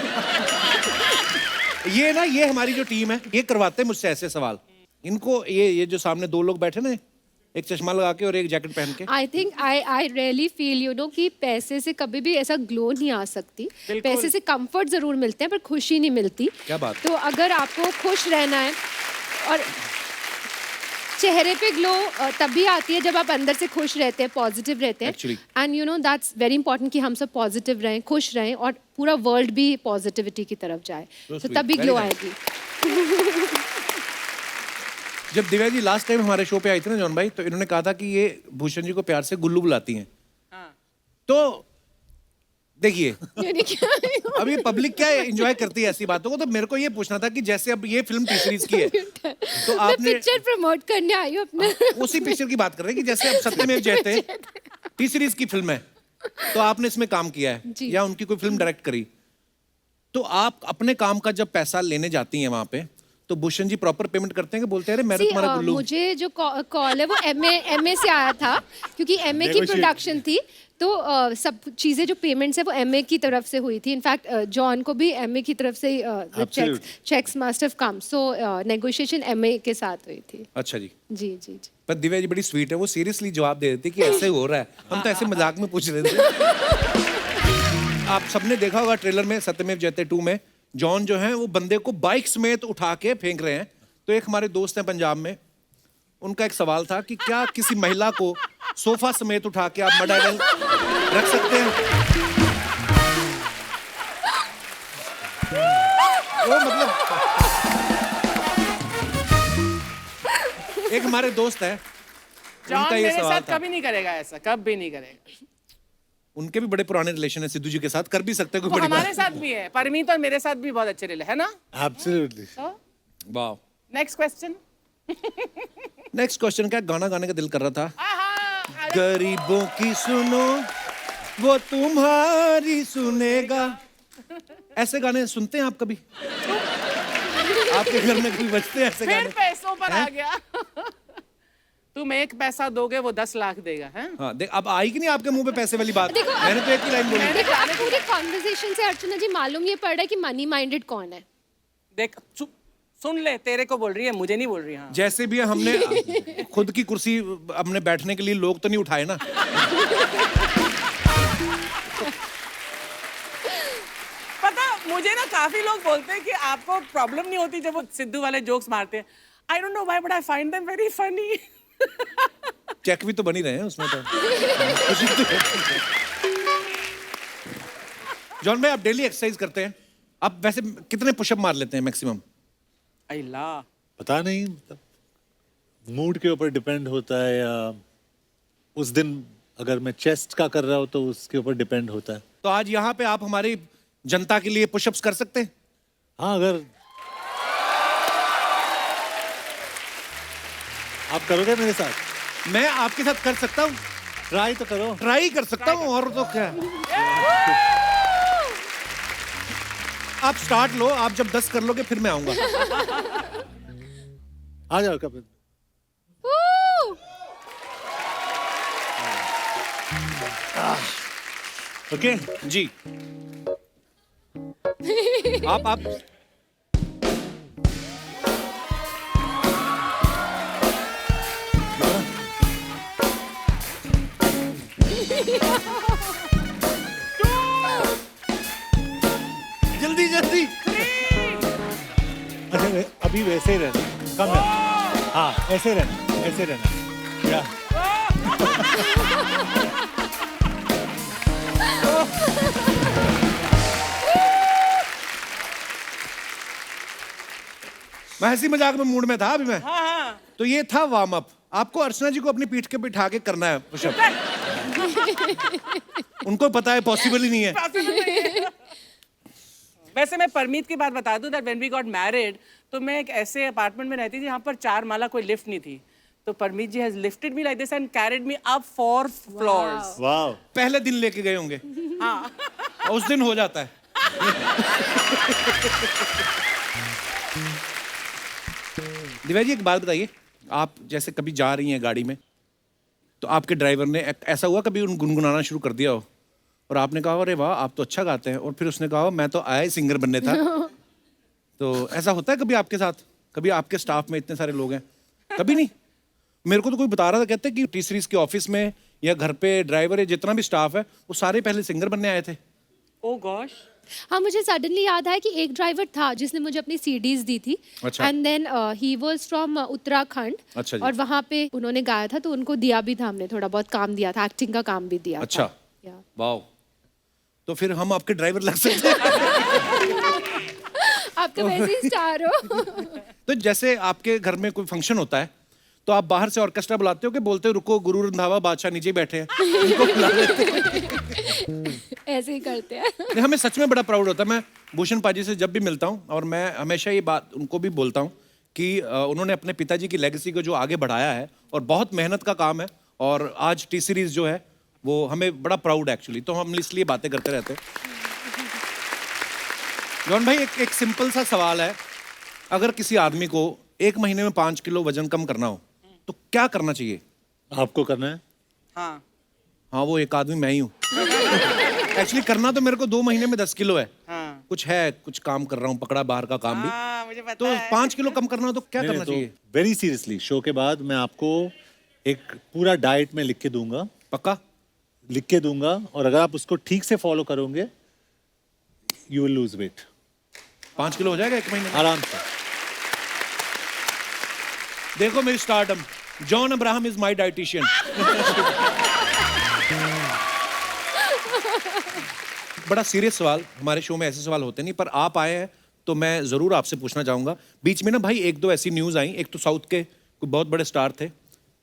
ये हमारी जो टीम है ये करवाते हैं मुझसे ऐसे सवाल। इनको ये जो सामने दो लोग बैठे ना, एक चश्मा लगा के और एक जैकेट पहन के, I think I really feel you know कि पैसे से कभी भी ऐसा ग्लो नहीं आ सकती। पैसे से कंफर्ट जरूर मिलते हैं पर खुशी नहीं मिलती। क्या बात? तो अगर आपको खुश रहना है, और चेहरे पे ग्लो तभी आती है जब आप अंदर से खुश रहते हैं, पॉजिटिव रहते हैं। Actually. And you know that's very important कि हम सब पॉजिटिव रहें, खुश रहें और पूरा वर्ल्ड भी पॉजिटिविटी की तरफ जाए, तो sweet. तभी Very ग्लो nice. आएगी। जब दिव्या जी लास्ट टाइम हमारे शो पे आई थी ना जॉन भाई, तो इन्होंने कहा था कि ये भूषण जी को प्यार से गुल्लू बुलाती हैं। हाँ। तो देखिए यानी क्या? अब ये पब्लिक क्या एंजॉय करती है ऐसी बातों को, तो मेरे को ये पूछना था कि जैसे अब ये फिल्म टी सीरीज की है तो मैं आपने पिक्चर प्रमोट करने आई हूँ अपने। उसी पिक्चर की बात कर रहे हैं कि जैसे अब सत्यमेव जयते टी सीरीज की फिल्म है, तो आपने इसमें काम किया है जी। या उनकी कोई फिल्म डायरेक्ट करी, तो आप अपने काम का जब पैसा लेने जाती हैं वहां पे, तो भूषण जी प्रॉपर पेमेंट करते हैं कि बोलते हैं अरे मैं तो तुम्हारा गुल्लू? मुझे जो कॉल है वो एमए से आया था, क्योंकि एमए की Negotiate. प्रोडक्शन थी। तो सब चीज़ें जो पेमेंट्स है वो एमए की तरफ से हुई थी। इनफैक्ट जॉन को भी एमए की तरफ से checks must have come, so negotiation MA के साथ हुई थी। अच्छा जी। जी जी जी। पर दिव्या जी बड़ी स्वीट है, वो सीरियसली जवाब दे देती कि ऐसे हो रहा है, हम तो ऐसे मजाक में पूछ रहे थे। आप सबने देखा होगा ट्रेलर में सत्यमेव जयते 2 में जॉन जो है वो बंदे को बाइक समेत उठा के फेंक रहे हैं। तो एक हमारे दोस्त हैं पंजाब में, उनका एक सवाल था कि क्या किसी महिला को सोफा समेत उठा के आप मड आइडल रख सकते हैं? वो मतलब एक हमारे दोस्त है, जॉन उनका ये मेरे सवाल साथ था। कभी नहीं करेगा ऐसा, कभी नहीं करेगा। उनके भी बड़े पुराने रिलेशन है सिद्धू जी के साथ, कर भी सकते हैं कोई वो बड़ी हमारे बात। साथ भी है, परमीत और मेरे साथ भी बहुत अच्छे रिले है ना। एब्सोल्युटली। वाह। Next question. नेक्स्ट क्वेश्चन क्या, गाना गाने का दिल कर रहा था। गरीबों की सुनो वो तुम्हारी सुनेगा। ऐसे गाने सुनते हैं आप कभी? आपके घर में कभी बजते हैं ऐसे फिर गाने? पैसों पर आ गया। तुम 1 पैसा दोगे वो 10 लाख देगा, हैं? हाँ देख, अब आई कि नहीं आपके मुंह पे पैसे वाली बात? मैंने तो एक ही लाइन बोली। देखो, आप पूरी कॉन्वर्सेशन से अर्चना जी मालूम ये पड़ रहा है कि मनी माइंडेड कौन है। देख सुन ले, तेरे को बोल रही है, मुझे नहीं बोल रही। हाँ। जैसे भी है, हमने खुद की कुर्सी अपने बैठने के लिए लोग तो नहीं उठाए ना। पता, मुझे ना काफी लोग बोलते हैं कि आपको प्रॉब्लम नहीं होती जब वो सिद्धू वाले जोक्स मारते हैं। I don't know why but I find them very funny. Check भी तो बनी रहे हैं उसमें तो। जॉन भाई, आप डेली एक्सरसाइज करते हैं, आप वैसे कितने पुशअप मार लेते हैं मैक्सिमम? अल्लाह, पता नहीं, मूड के ऊपर डिपेंड होता है, या उस दिन अगर मैं चेस्ट का कर रहा हूँ तो उसके ऊपर डिपेंड होता है। तो आज यहाँ पे आप हमारी जनता के लिए पुशअप्स कर सकते हैं? हाँ, अगर आप करोगे मेरे साथ? मैं आपके साथ कर सकता हूँ, ट्राई तो करो। ट्राई कर सकता हूँ, और तो क्या। आप स्टार्ट लो, आप जब 10 कर लोगे फिर मैं आऊंगा। आ जाओ कपिल। ओके जी। आप जल्दी जल्दी। अच्छा, अभी वैसे ही रहना, कम रहना। हाँ, ऐसे रहना, ऐसे रहना। या मैं हंसी मजाक में मूड में था अभी मैं। हाँ हाँ। तो ये था वार्म अप। आपको अर्चना जी को अपनी पीठ के बिठा के करना है पुशअप। उनको पता है पॉसिबल ही नहीं है। वैसे मैं परमीत की बात बता दूं, that when we got married तो मैं एक ऐसे अपार्टमेंट में रहती थी जहाँ पर 4 माला कोई लिफ्ट नहीं थी। तो Parmeet ji has lifted me like this and carried me up 4 floors. वाह, पहले दिन लेके गए होंगे। हाँ। उस दिन हो जाता है। दिव्या जी, एक बात बताइए, आप जैसे कभी जा रही हैं गाड़ी में तो आपके ड्राइवर ने ऐसा हुआ कभी उन गुनगुनाना शुरू कर दिया हो और आपने कहा अरे वाह आप तो अच्छा गाते हैं, और फिर उसने कहा मैं तो आया ही सिंगर बनने था? तो ऐसा होता है कभी आपके साथ? कभी आपके स्टाफ में इतने सारे लोग हैं? कभी नहीं? मेरे को तो कोई बता रहा था, कहते हैं कि टी सीरीज के ऑफिस में या घर पे ड्राइवर या जितना भी स्टाफ है वो सारे पहले सिंगर बनने आए थे। ओह गॉश। हाँ, मुझे सडनली याद आया कि एक ड्राइवर था जिसने मुझे अपनी सीडीज दी थी। अच्छा। And then he was from Uttarakhand. अच्छा जी। और वहाँ पे उन्होंने गाया था तो उनको दिया भी था, हमने थोड़ा बहुत काम दिया था, एक्टिंग का काम भी दिया अच्छा। था। Yeah. वाह, तो फिर हम आपके ड्राइवर लग सकते हैं। आप तो वैसे ही स्टार हो। तो जैसे आपके घर में कोई फंक्शन होता है तो आप बाहर से ऑर्केस्ट्रा बुलाते हो कि बोलते हो रुको गुरु रंधावा बादशाह नीचे बैठे हैं, उनको बुला लेते हैं? ऐसे ही करते हैं। नहीं, हमें सच में बड़ा प्राउड होता है। मैं भूषण पाजी से जब भी मिलता हूँ और मैं हमेशा ये बात उनको भी बोलता हूँ कि उन्होंने अपने पिताजी की लेगेसी को जो आगे बढ़ाया है और बहुत मेहनत का काम है, और आज टी सीरीज जो है वो हमें बड़ा प्राउड है एक्चुअली, तो हम इसलिए बातें करते रहते हैं। जॉन भाई, एक सिंपल सा सवाल है, अगर किसी आदमी को 1 महीने में 5 किलो वजन कम करना हो तो क्या करना चाहिए? आपको करना है? हाँ हाँ, वो एक आदमी मैं ही हूँ। एक्चुअली करना तो मेरे को 2 महीने में 10 किलो है। हाँ। कुछ काम कर रहा हूँ, पकड़ा बाहर का काम भी। हाँ, मुझे पता तो है। 5 किलो कम करना हो तो क्या करना चाहिए? वेरी सीरियसली, शो के बाद मैं आपको एक पूरा डाइट में लिख के दूंगा, पक्का? लिख के दूंगा, और अगर आप उसको ठीक से फॉलो करोगे you will lose weight. 5 kilo हो जाएगा 1 महीने में? आराम से। देखो मेरी stardom, John Abraham is my dietitian. बड़ा सीरियस सवाल, हमारे शो में ऐसे सवाल होते नहीं, पर आप आए हैं तो मैं जरूर आपसे पूछना चाहूंगा। बीच में ना भाई 1-2 ऐसी न्यूज आई, एक तो साउथ के कोई बहुत बड़े स्टार थे,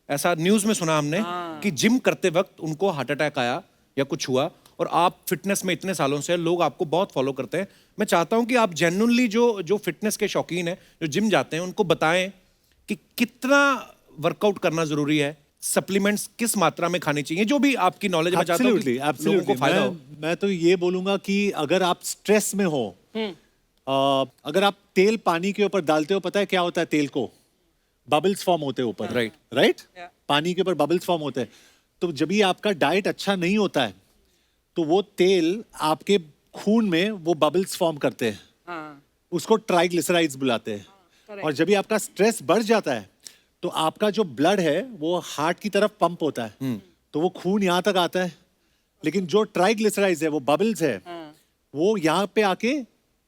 ऐसा न्यूज में सुना हमने कि जिम करते वक्त उनको हार्ट अटैक आया या कुछ हुआ, और आप फिटनेस में इतने सालों से, लोग आपको बहुत फॉलो करते हैं। मैं चाहता हूं कि आप जेन्युइनली जो फिटनेस के शौकीन हैं, जो जिम जाते हैं, उनको बताएं कि कितना वर्कआउट करना जरूरी है, सप्लीमेंट्स किस मात्रा में खानी चाहिए, जो भी आपकी नॉलेज में चाहता हूं कि लोगों को फायदा हो। मैं तो ये बोलूंगा कि अगर आप स्ट्रेस में हो, अगर आप तेल पानी के ऊपर डालते हो, पता है क्या होता है तेल को? बबल्स फॉर्म होते हैं ऊपर। Right. राइट? पानी के ऊपर बबल्स फॉर्म होते हैं। तो जब भी आपका डाइट अच्छा नहीं होता है तो वो तेल आपके खून में वो बबल्स फॉर्म करते हैं, हाँ उसको ट्राइग्लिसराइड्स बुलाते हैं। और जब भी आपका स्ट्रेस बढ़ जाता है तो आपका जो ब्लड है वो हार्ट की तरफ पंप होता है, तो वो खून यहाँ तक आता है, लेकिन जो ट्राइग्लिसराइड्स है वो बबल्स है वो यहाँ पे आके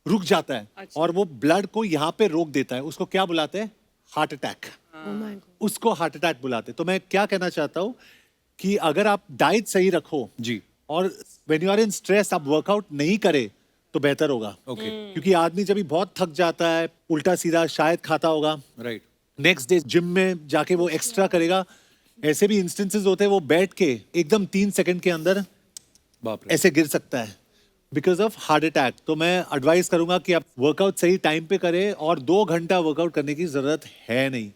रुक जाता है और वो ब्लड को यहाँ पे रोक देता है। उसको क्या बुलाते हैं? Heart attack. उसको हार्ट अटैक बुलाते हैं। तो मैं क्या कहना चाहता हूँ कि अगर आप डाइट सही रखो जी, और when you are in stress आप वर्कआउट नहीं करे तो बेहतर होगा। ओके, क्योंकि आदमी जब भी बहुत थक जाता है उल्टा सीधा शायद खाता होगा, राइट। नेक्स्ट डे जिम में जाके वो एक्स्ट्रा करेगा। ऐसे भी इंस्टेंसेस होते हैं वो बैठ के एकदम 3 सेकंड के अंदर बाप रे। ऐसे गिर सकता है बिकॉज ऑफ हार्ट अटैक। तो मैं एडवाइस करूंगा कि आप वर्कआउट सही टाइम पे करें और 2 घंटा वर्कआउट करने की जरूरत है नहीं,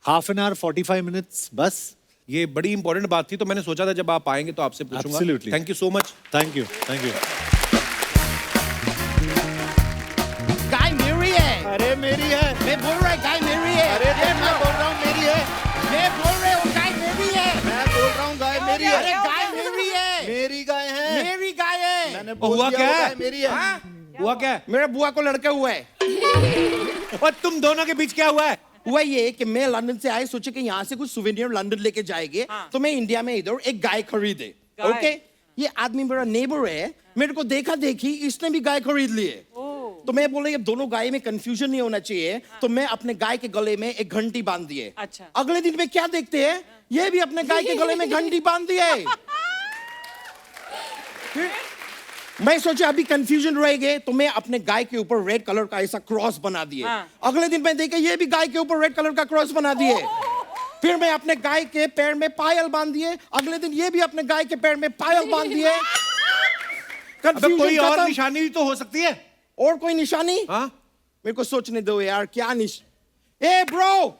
हाफ एन आवर 45 मिनट्स बस। ये बड़ी इंपॉर्टेंट बात थी, तो मैंने सोचा था जब आप आएंगे तो आपसे पूछूंगा। Absolutely. Thank you so much. Thank you, thank you. गाय मेरी है। अरे मेरी है। मैं बोल रहा गाय मेरी है। अरे मैं बोल रहा हूँ मेरी है। मैं बोल रहा हूँ गाय मेरी है। मैं बोल रहा हूँ गाय मेरी है। अरे गाय मेरी है। मेरी गाय है। मेरी गाय है। मैंने बोल हुआ दिया क्या वो है? गाय मेरी है। हाँ? हुआ क्या है? मेरे बुआ को लड़का हुआ है। और तुम दोनों के बीच क्या हुआ है? हुआ ये कि मैं लंदन से आए, सोचे कि यहाँ से कुछ सुवेनियर लंदन लेके जाएंगे, तो मैं इंडिया में इधर एक गाय खरीदे। गाय? ओके, ये आदमी मेरा नेबर है, मेरे को देखा देखी इसने भी गाय खरीद लिए। तो मैं बोले ये दोनों गाय में कंफ्यूजन नहीं होना चाहिए, तो मैं अपने गाय के गले में एक घंटी बांध दिए। अच्छा। अगले दिन में क्या देखते हैं, ये भी अपने गाय के गले में घंटी बांध दिए। फिर मैं सोचा अभी कंफ्यूजन रहेगा, तो मैं अपने गाय के ऊपर रेड कलर का ऐसा क्रॉस बना दिए। अगले दिन मैं देखा ये भी गाय के ऊपर रेड कलर का क्रॉस बना दिए। फिर मैं अपने गाय के पैर में पायल बांध दिए, अगले दिन ये भी अपने गाय के पैर में पायल बांध दिए। अबे कोई और खत्म। निशानी भी तो हो सकती है। और कोई निशानी? हाँ, मेरे को सोचने दो यार, क्या ए ब्रो,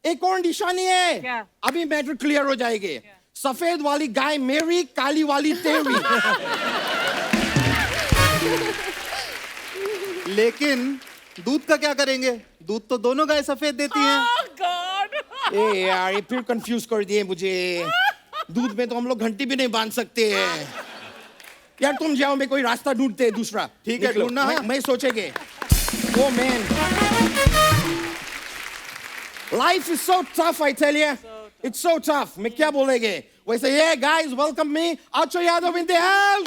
एक और निशानी है। क्या? अभी मैटर क्लियर हो जाएगी। सफेद वाली गाय मेरी, काली वाली तेरी। लेकिन दूध का क्या करेंगे? दूध तो दोनों गाय सफेद देती हैं। Oh God! ए यार, ये फिर कंफ्यूज कर दिए मुझे। दूध में तो हम लोग घंटी भी नहीं बांध सकते हैं। यार तुम जाओ, मैं कोई रास्ता ढूंढते हैं दूसरा। ठीक है, निकलो। ढूंढना है। मैं सोचेंगे। Oh man, life is so tough, I tell you, it's so tough. मैं क्या बोलेंगे वैसे, ये guys welcome me, Acho Yadav in the house,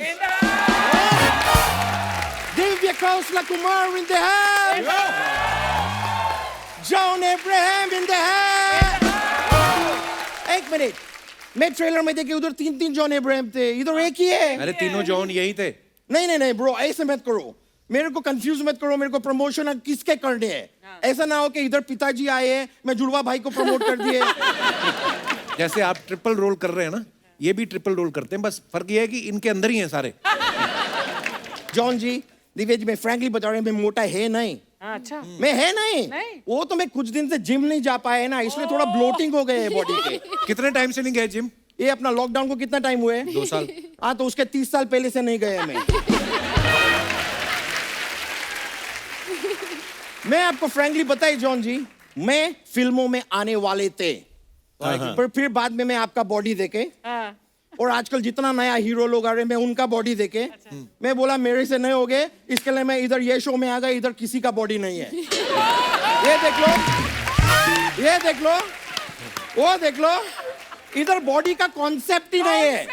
Divya Khosla Kumar in the house, John Abraham in the house। एक minute, मैं trailer में देखे उधर 3 जॉन अब्राहम थे, इधर एक ही है। अरे तीनों जॉन यही थे। नहीं ब्रो, ऐसे मत करो, मेरे को कंफ्यूज मत करो। मेरे को प्रमोशन किसके करने हैं? ऐसा ना हो कि इधर पिताजी आए हैं, मैं जुड़वा भाई को प्रमोट कर दिए। जैसे आप ट्रिपल रोल कर रहे हैं ना, ये भी ट्रिपल रोल करते हैं, बस फर्क ये है कि इनके अंदर ही हैं सारे। जॉन जी, दिव्या जी, मैं फ्रैंकली बता रहा हूँ, मैं मोटा है नहीं। अच्छा। मैं है नहीं। नहीं? वो तो मैं कुछ दिन से जिम नहीं जा पाया है ना, इसलिए थोड़ा ब्लोटिंग हो गए है बॉडी के। कितने टाइम से नहीं गए जिम? ये अपना लॉकडाउन को कितना टाइम हुआ है? 2 साल। हाँ, तो उसके 30 साल पहले से नहीं गए मैं। मैं आपको फ्रैंकली बताई जॉन जी, मैं फिल्मों में आने वाले थे, पर फिर बाद में मैं आपका बॉडी देखे, हाँ। और आजकल जितना नया हीरो लोग आ रहे हैं, मैं उनका बॉडी देखे, मैं बोला मेरे से नहीं होगे, इसके लिए मैं इधर ये शो में आ गया, इधर किसी का बॉडी नहीं है। ये देख लो, ये देख लो, वो देख लो, इधर बॉडी का कॉन्सेप्ट ही नहीं है।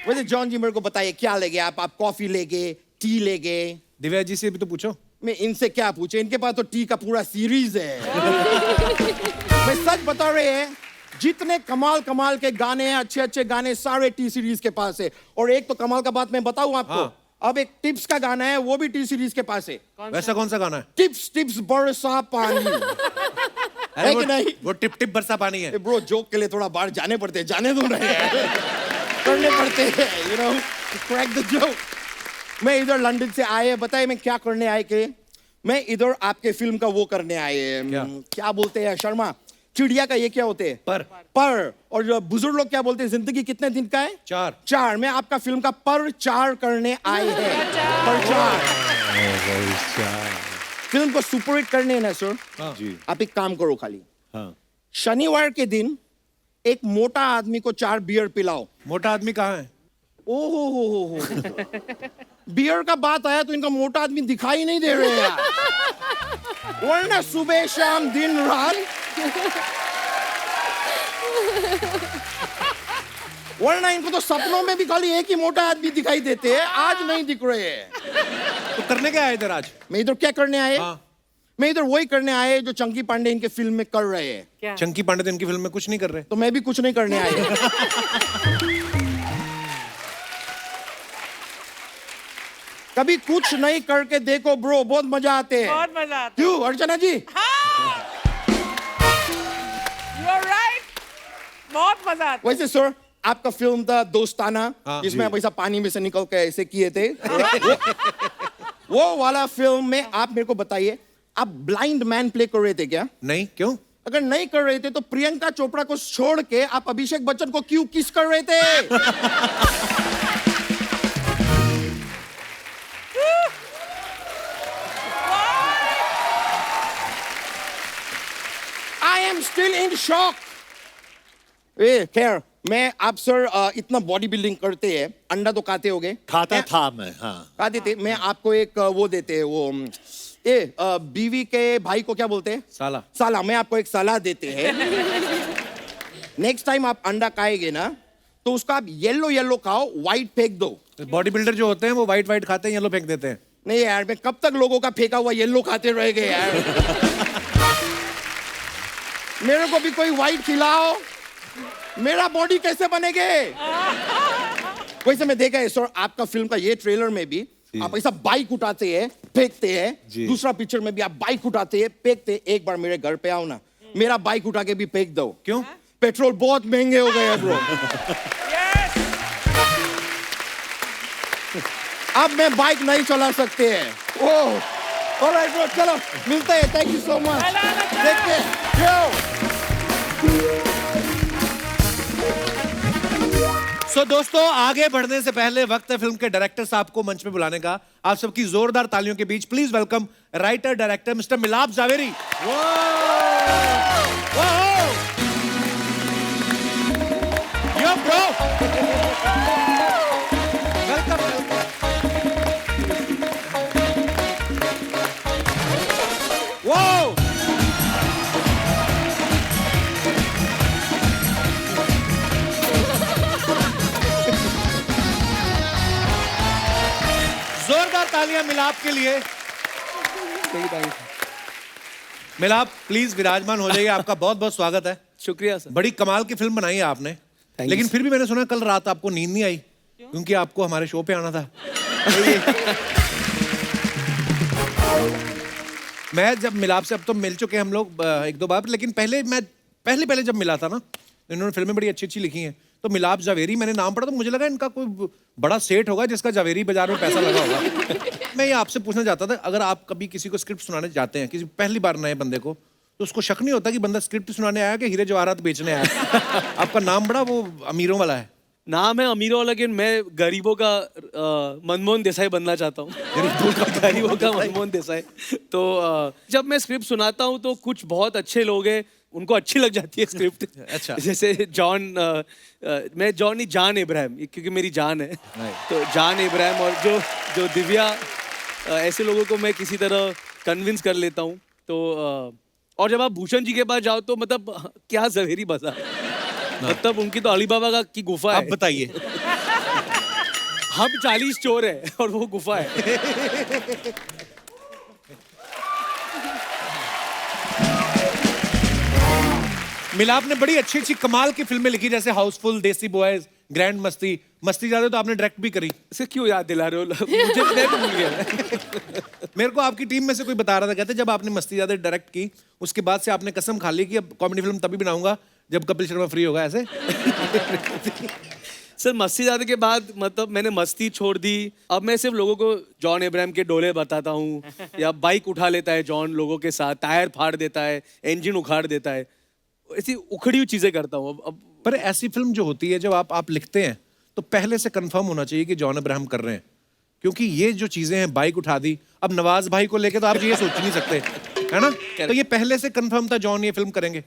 वैसे जॉन जी मेरे को बताइए क्या लेंगे आप कॉफी लेंगे, टी लेंगे? दिव्या जी से भी तो पूछो। मैं इनसे क्या पूछे, इनके पास तो टी का पूरा सीरीज है। मैं सच बता रहे हैं, जितने कमाल के गाने हैं, अच्छे गाने सारे टी सीरीज के पास है। और एक तो कमाल का बात मैं बताऊं आपको, हाँ। अब एक टिप्स का गाना है, वो भी टी सीरीज के पास है। वैसा कौन सा गाना है? टिप्स बरसा पानी। अरे है कि नहीं? वो टिप टिप बरसा पानी है। ब्रो, जोक के लिए थोड़ा बाहर जाने पड़ते हैं, जाने दो ना यार। करने पड़ते हैं, you know, crack the joke. मैं इधर लंदन से आए, बताइए मैं क्या करने आए के? मैं इधर आपके फिल्म का वो करने आए, क्या बोलते हैं शर्मा, चिड़िया का ये क्या होते हैं? पर। और जो बुजुर्ग लोग क्या बोलते हैं, जिंदगी कितने दिन का है? 4। मैं आपका फिल्म का पर-4 करने आए हैं। पर-4 फिल्म को सुपरहिट करने है ना सर। जी। आप एक काम करो खाली, हाँ। शनिवार के दिन एक मोटा आदमी को 4 बियर पिलाओ। मोटा आदमी कहाँ है? ओहो हो बियर का बात आया तो इनका मोटा आदमी दिखाई नहीं दे रहे यार। वरना सुबह शाम दिन रात, वरना इनको तो सपनों में भी खाली एक ही मोटा आदमी दिखाई देते हैं, आज नहीं दिख रहे हैं। तो करने क्या आए इधर आज? मैं इधर क्या करने आए? हाँ। मैं इधर वही करने आए जो चंकी पांडे इनके फिल्म में कर रहे हैं। क्या? चंकी पांडे तो इनकी फिल्म में कुछ नहीं कर रहे। तो मैं भी कुछ नहीं करने आए। कभी कुछ नहीं करके देखो ब्रो, बहुत मजा आते हैं। बहुत मजा आता है। क्यों अर्चना जी? यू आर राइट, बहुत मजा आता है। वैसे सर आपका फिल्म था दोस्ताना, हाँ, जिसमें आप ऐसा पानी में से निकल के ऐसे किए थे। वो वाला फिल्म में आप मेरे को बताइए, आप ब्लाइंड मैन प्ले कर रहे थे क्या? नहीं, क्यों? अगर नहीं कर रहे थे तो प्रियंका चोपड़ा को छोड़ के आप अभिषेक बच्चन को क्यों किस कर रहे थे? I am still in shock. खैर, मैं आप सर इतना बॉडी बिल्डिंग करते हैं, अंडा तो खाते होगे? खाता था मैं, हाँ। खाते थे। मैं आपको एक वो देते हैं, वो बीवी के भाई को क्या बोलते हैं? साला। साला। मैं आपको एक सलाह देते हैं। नेक्स्ट टाइम आप अंडा खाएंगे ना तो उसका आप येलो येलो खाओ, व्हाइट फेंक दो। बॉडी बिल्डर जो होते हैं वो व्हाइट व्हाइट खाते हैं, येलो फेंक देते हैं। नहीं यार, मैं कब तक लोगों का फेंका हुआ येलो खाते रह गए यार। मेरे को भी कोई व्हाइट खिलाओ, मेरा बॉडी कैसे बनेगे? वैसे मैं देखा है सर आपका फिल्म का ये ट्रेलर में भी आप ऐसा बाइक उठाते हैं फेंकते हैं, दूसरा पिक्चर में भी आप बाइक उठाते हैं फेंकते हैं। एक बार मेरे घर पे आओ ना, मेरा बाइक उठा के भी फेंक दो। क्यों? पेट्रोल बहुत महंगे हो गए हैं ब्रो। अब मैं बाइक नहीं चला सकते हैं। ओह ऑलराइट ब्रो, चलो मिलते हैं। Thank you so much. देखते हैं। सो दोस्तों, आगे बढ़ने से पहले वक्त है फिल्म के डायरेक्टर साहब को मंच पे बुलाने का। आप सबकी जोरदार तालियों के बीच please welcome writer director mister Milap Zaveri. Yo bro, welcome. वो जोरदार तालियां मिलाप के लिए। मिलाप प्लीज विराजमान हो जाइए, आपका बहुत बहुत स्वागत है। शुक्रिया सर। बड़ी कमाल की फिल्म बनाई है आपने, लेकिन फिर भी मैंने सुना कल रात आपको नींद नहीं आई क्योंकि आपको हमारे शो पे आना था। मैं जब मिलाप से, अब तो मिल चुके हैं हम लोग एक दो बार, लेकिन पहले जब मिला था ना, इन्होंने फिल्में बड़ी अच्छी अच्छी लिखी हैं, तो मिलाप जावेरी मैंने नाम पढ़ा तो मुझे लगा इनका कोई बड़ा सेठ होगा जिसका जावेरी बाजार में पैसा लगा होगा। मैं ये आपसे पूछना चाहता था, अगर आप कभी किसी को स्क्रिप्ट सुनाने जाते हैं, किसी पहली बार नए बंदे को, तो उसको शक नहीं होता कि बंदा स्क्रिप्ट सुनाने आया कि हीरे जवाहरात बेचने आया? आपका नाम बड़ा वो अमीरों वाला है। नाम है अमीरों, लेकिन मैं गरीबों का मनमोहन देसाई बनना चाहता हूँ। गरीबों का मनमोहन देसाई। तो जब मैं स्क्रिप्ट सुनाता हूँ तो कुछ बहुत अच्छे लोग हैं, उनको अच्छी लग जाती है स्क्रिप्ट। अच्छा। जैसे जॉन, मैं जॉन नहीं, जान इब्राहिम, क्योंकि मेरी जान है। तो जान इब्राहिम और जो दिव्या, ऐसे लोगों को मैं किसी तरह कन्विंस कर लेता हूँ। तो और जब आप भूषण जी के पास जाओ तो मतलब क्या जवेरी बसा, मतलब उनकी तो अलीबाबा की गुफा है। आप बताइए। हम 40 चोर है और वो गुफा है। मिलाप ने बड़ी अच्छी अच्छी कमाल की फिल्में लिखी, जैसे हाउसफुल, देसी बॉयज, ग्रैंड मस्ती। मस्ती ज्यादा तो आपने डायरेक्ट भी करी। इसे क्यों याद दिला रहे हो? मुझे मैं तो भूल गया। मेरे को आपकी टीम में से कोई बता रहा था, कहते जब आपने मस्ती ज्यादा डायरेक्ट की उसके बाद से आपने कसम खा ली कि अब कॉमेडी फिल्म तभी बनाऊंगा जब कपिल शर्मा फ्री होगा, ऐसे? सर मस्ती ज्यादा के बाद मतलब मैंने मस्ती छोड़ दी। अब मैं सिर्फ लोगों को जॉन इब्राहिम के डोले बताता हूँ, या बाइक उठा लेता है जॉन लोगों के साथ, टायर फाड़ देता है, इंजन उखाड़ देता है, ऐसी उखड़ी हुई चीजें करता हूँ। अब पर ऐसी फिल्म जो होती है, जब आप लिखते हैं तो पहले से कंफर्म होना चाहिए कि जॉन इब्राहिम कर रहे हैं, क्योंकि ये जो चीजें हैं, बाइक उठा दी, अब नवाज भाई को लेके तो आप ये सोच नहीं सकते, है ना? तो ये पहले से कंफर्म था जॉन ये फिल्म करेंगे?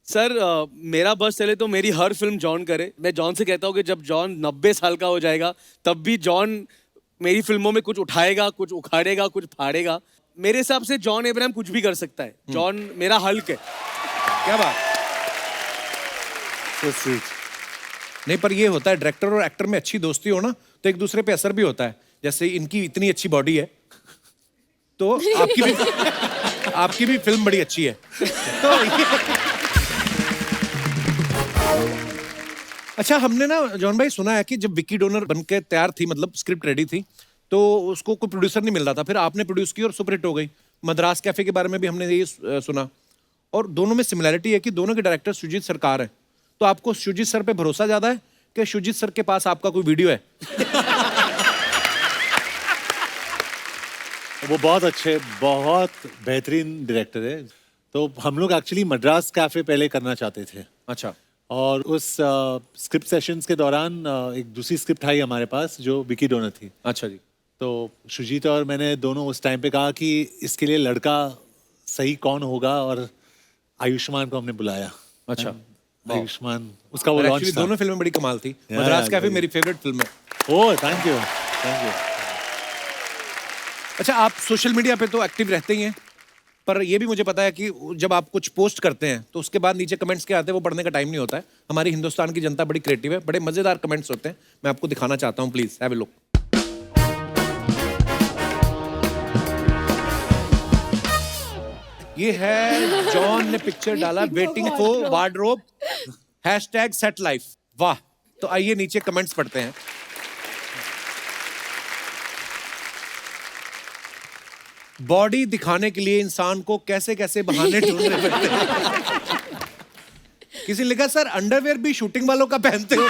सर मेरा बस चले तो मेरी हर फिल्म जॉन करे। मैं जॉन से कहता हूँ कि जब जॉन 90 साल का हो जाएगा तब भी जॉन मेरी फिल्मों में कुछ उठाएगा, कुछ उखाड़ेगा, कुछ फाड़ेगा। मेरे हिसाब से जॉन अब्राहम कुछ भी कर सकता है। जॉन मेरा हल्क है। क्या बात। So sweet. नहीं, पर ये होता है डायरेक्टर और एक्टर में अच्छी दोस्ती हो ना तो एक दूसरे पे असर भी होता है। जैसे इनकी इतनी अच्छी बॉडी है तो आपकी भी फिल्म बड़ी अच्छी है। तो अच्छा, हमने ना जॉन भाई सुना है कि जब विकी डोनर बन के तैयार थी, मतलब स्क्रिप्ट रेडी थी, तो उसको कोई प्रोड्यूसर नहीं मिल रहा था, फिर आपने प्रोड्यूस की और सुपरहिट हो गई। मद्रास कैफे के बारे में भी हमने ये सुना, और दोनों में सिमिलैरिटी है कि दोनों के डायरेक्टर सुजीत सरकार है। तो आपको सुजीत सर पे भरोसा ज्यादा है कि सुजीत सर के पास आपका कोई वीडियो है? वो बहुत अच्छे, बहुत बेहतरीन डायरेक्टर है। तो हम लोग एक्चुअली मद्रास कैफे पहले करना चाहते थे, अच्छा। और उस स्क्रिप्ट सेशंस के दौरान एक दूसरी स्क्रिप्ट आई हमारे पास जो विकी डोनर थी। अच्छा जी। तो सुजीत और मैंने दोनों उस टाइम पे कहा कि इसके लिए लड़का सही कौन होगा, और आयुष्मान को हमने बुलाया। अच्छा। आयुष्मान, उसका वो एक्चुअली लॉन्च था। दोनों फिल्में बड़ी कमाल थी। मद्रास कैफे मेरी फेवरेट फिल्म है। Oh thank you, thank you. अच्छा, आप सोशल मीडिया पे तो एक्टिव रहते ही हैं, पर ये भी मुझे पता है कि जब आप कुछ पोस्ट करते हैं तो उसके बाद नीचे कमेंट्स क्या आते हैं वो पढ़ने का टाइम नहीं होता है। हमारी हिंदुस्तान की जनता बड़ी क्रिएटिव है, बड़े मजेदार कमेंट्स होते हैं। मैं आपको दिखाना चाहता हूँ, प्लीज हैव अ लुक। ये है जॉन ने पिक्चर डाला, waiting for wardrobe #set life. वाह। तो आइए नीचे कमेंट्स पढ़ते हैं। बॉडी दिखाने के लिए इंसान को कैसे कैसे बहाने ढूंढने पड़ते हैं। किसी ने लिखा, सर अंडरवेयर भी शूटिंग वालों का पहनते हो?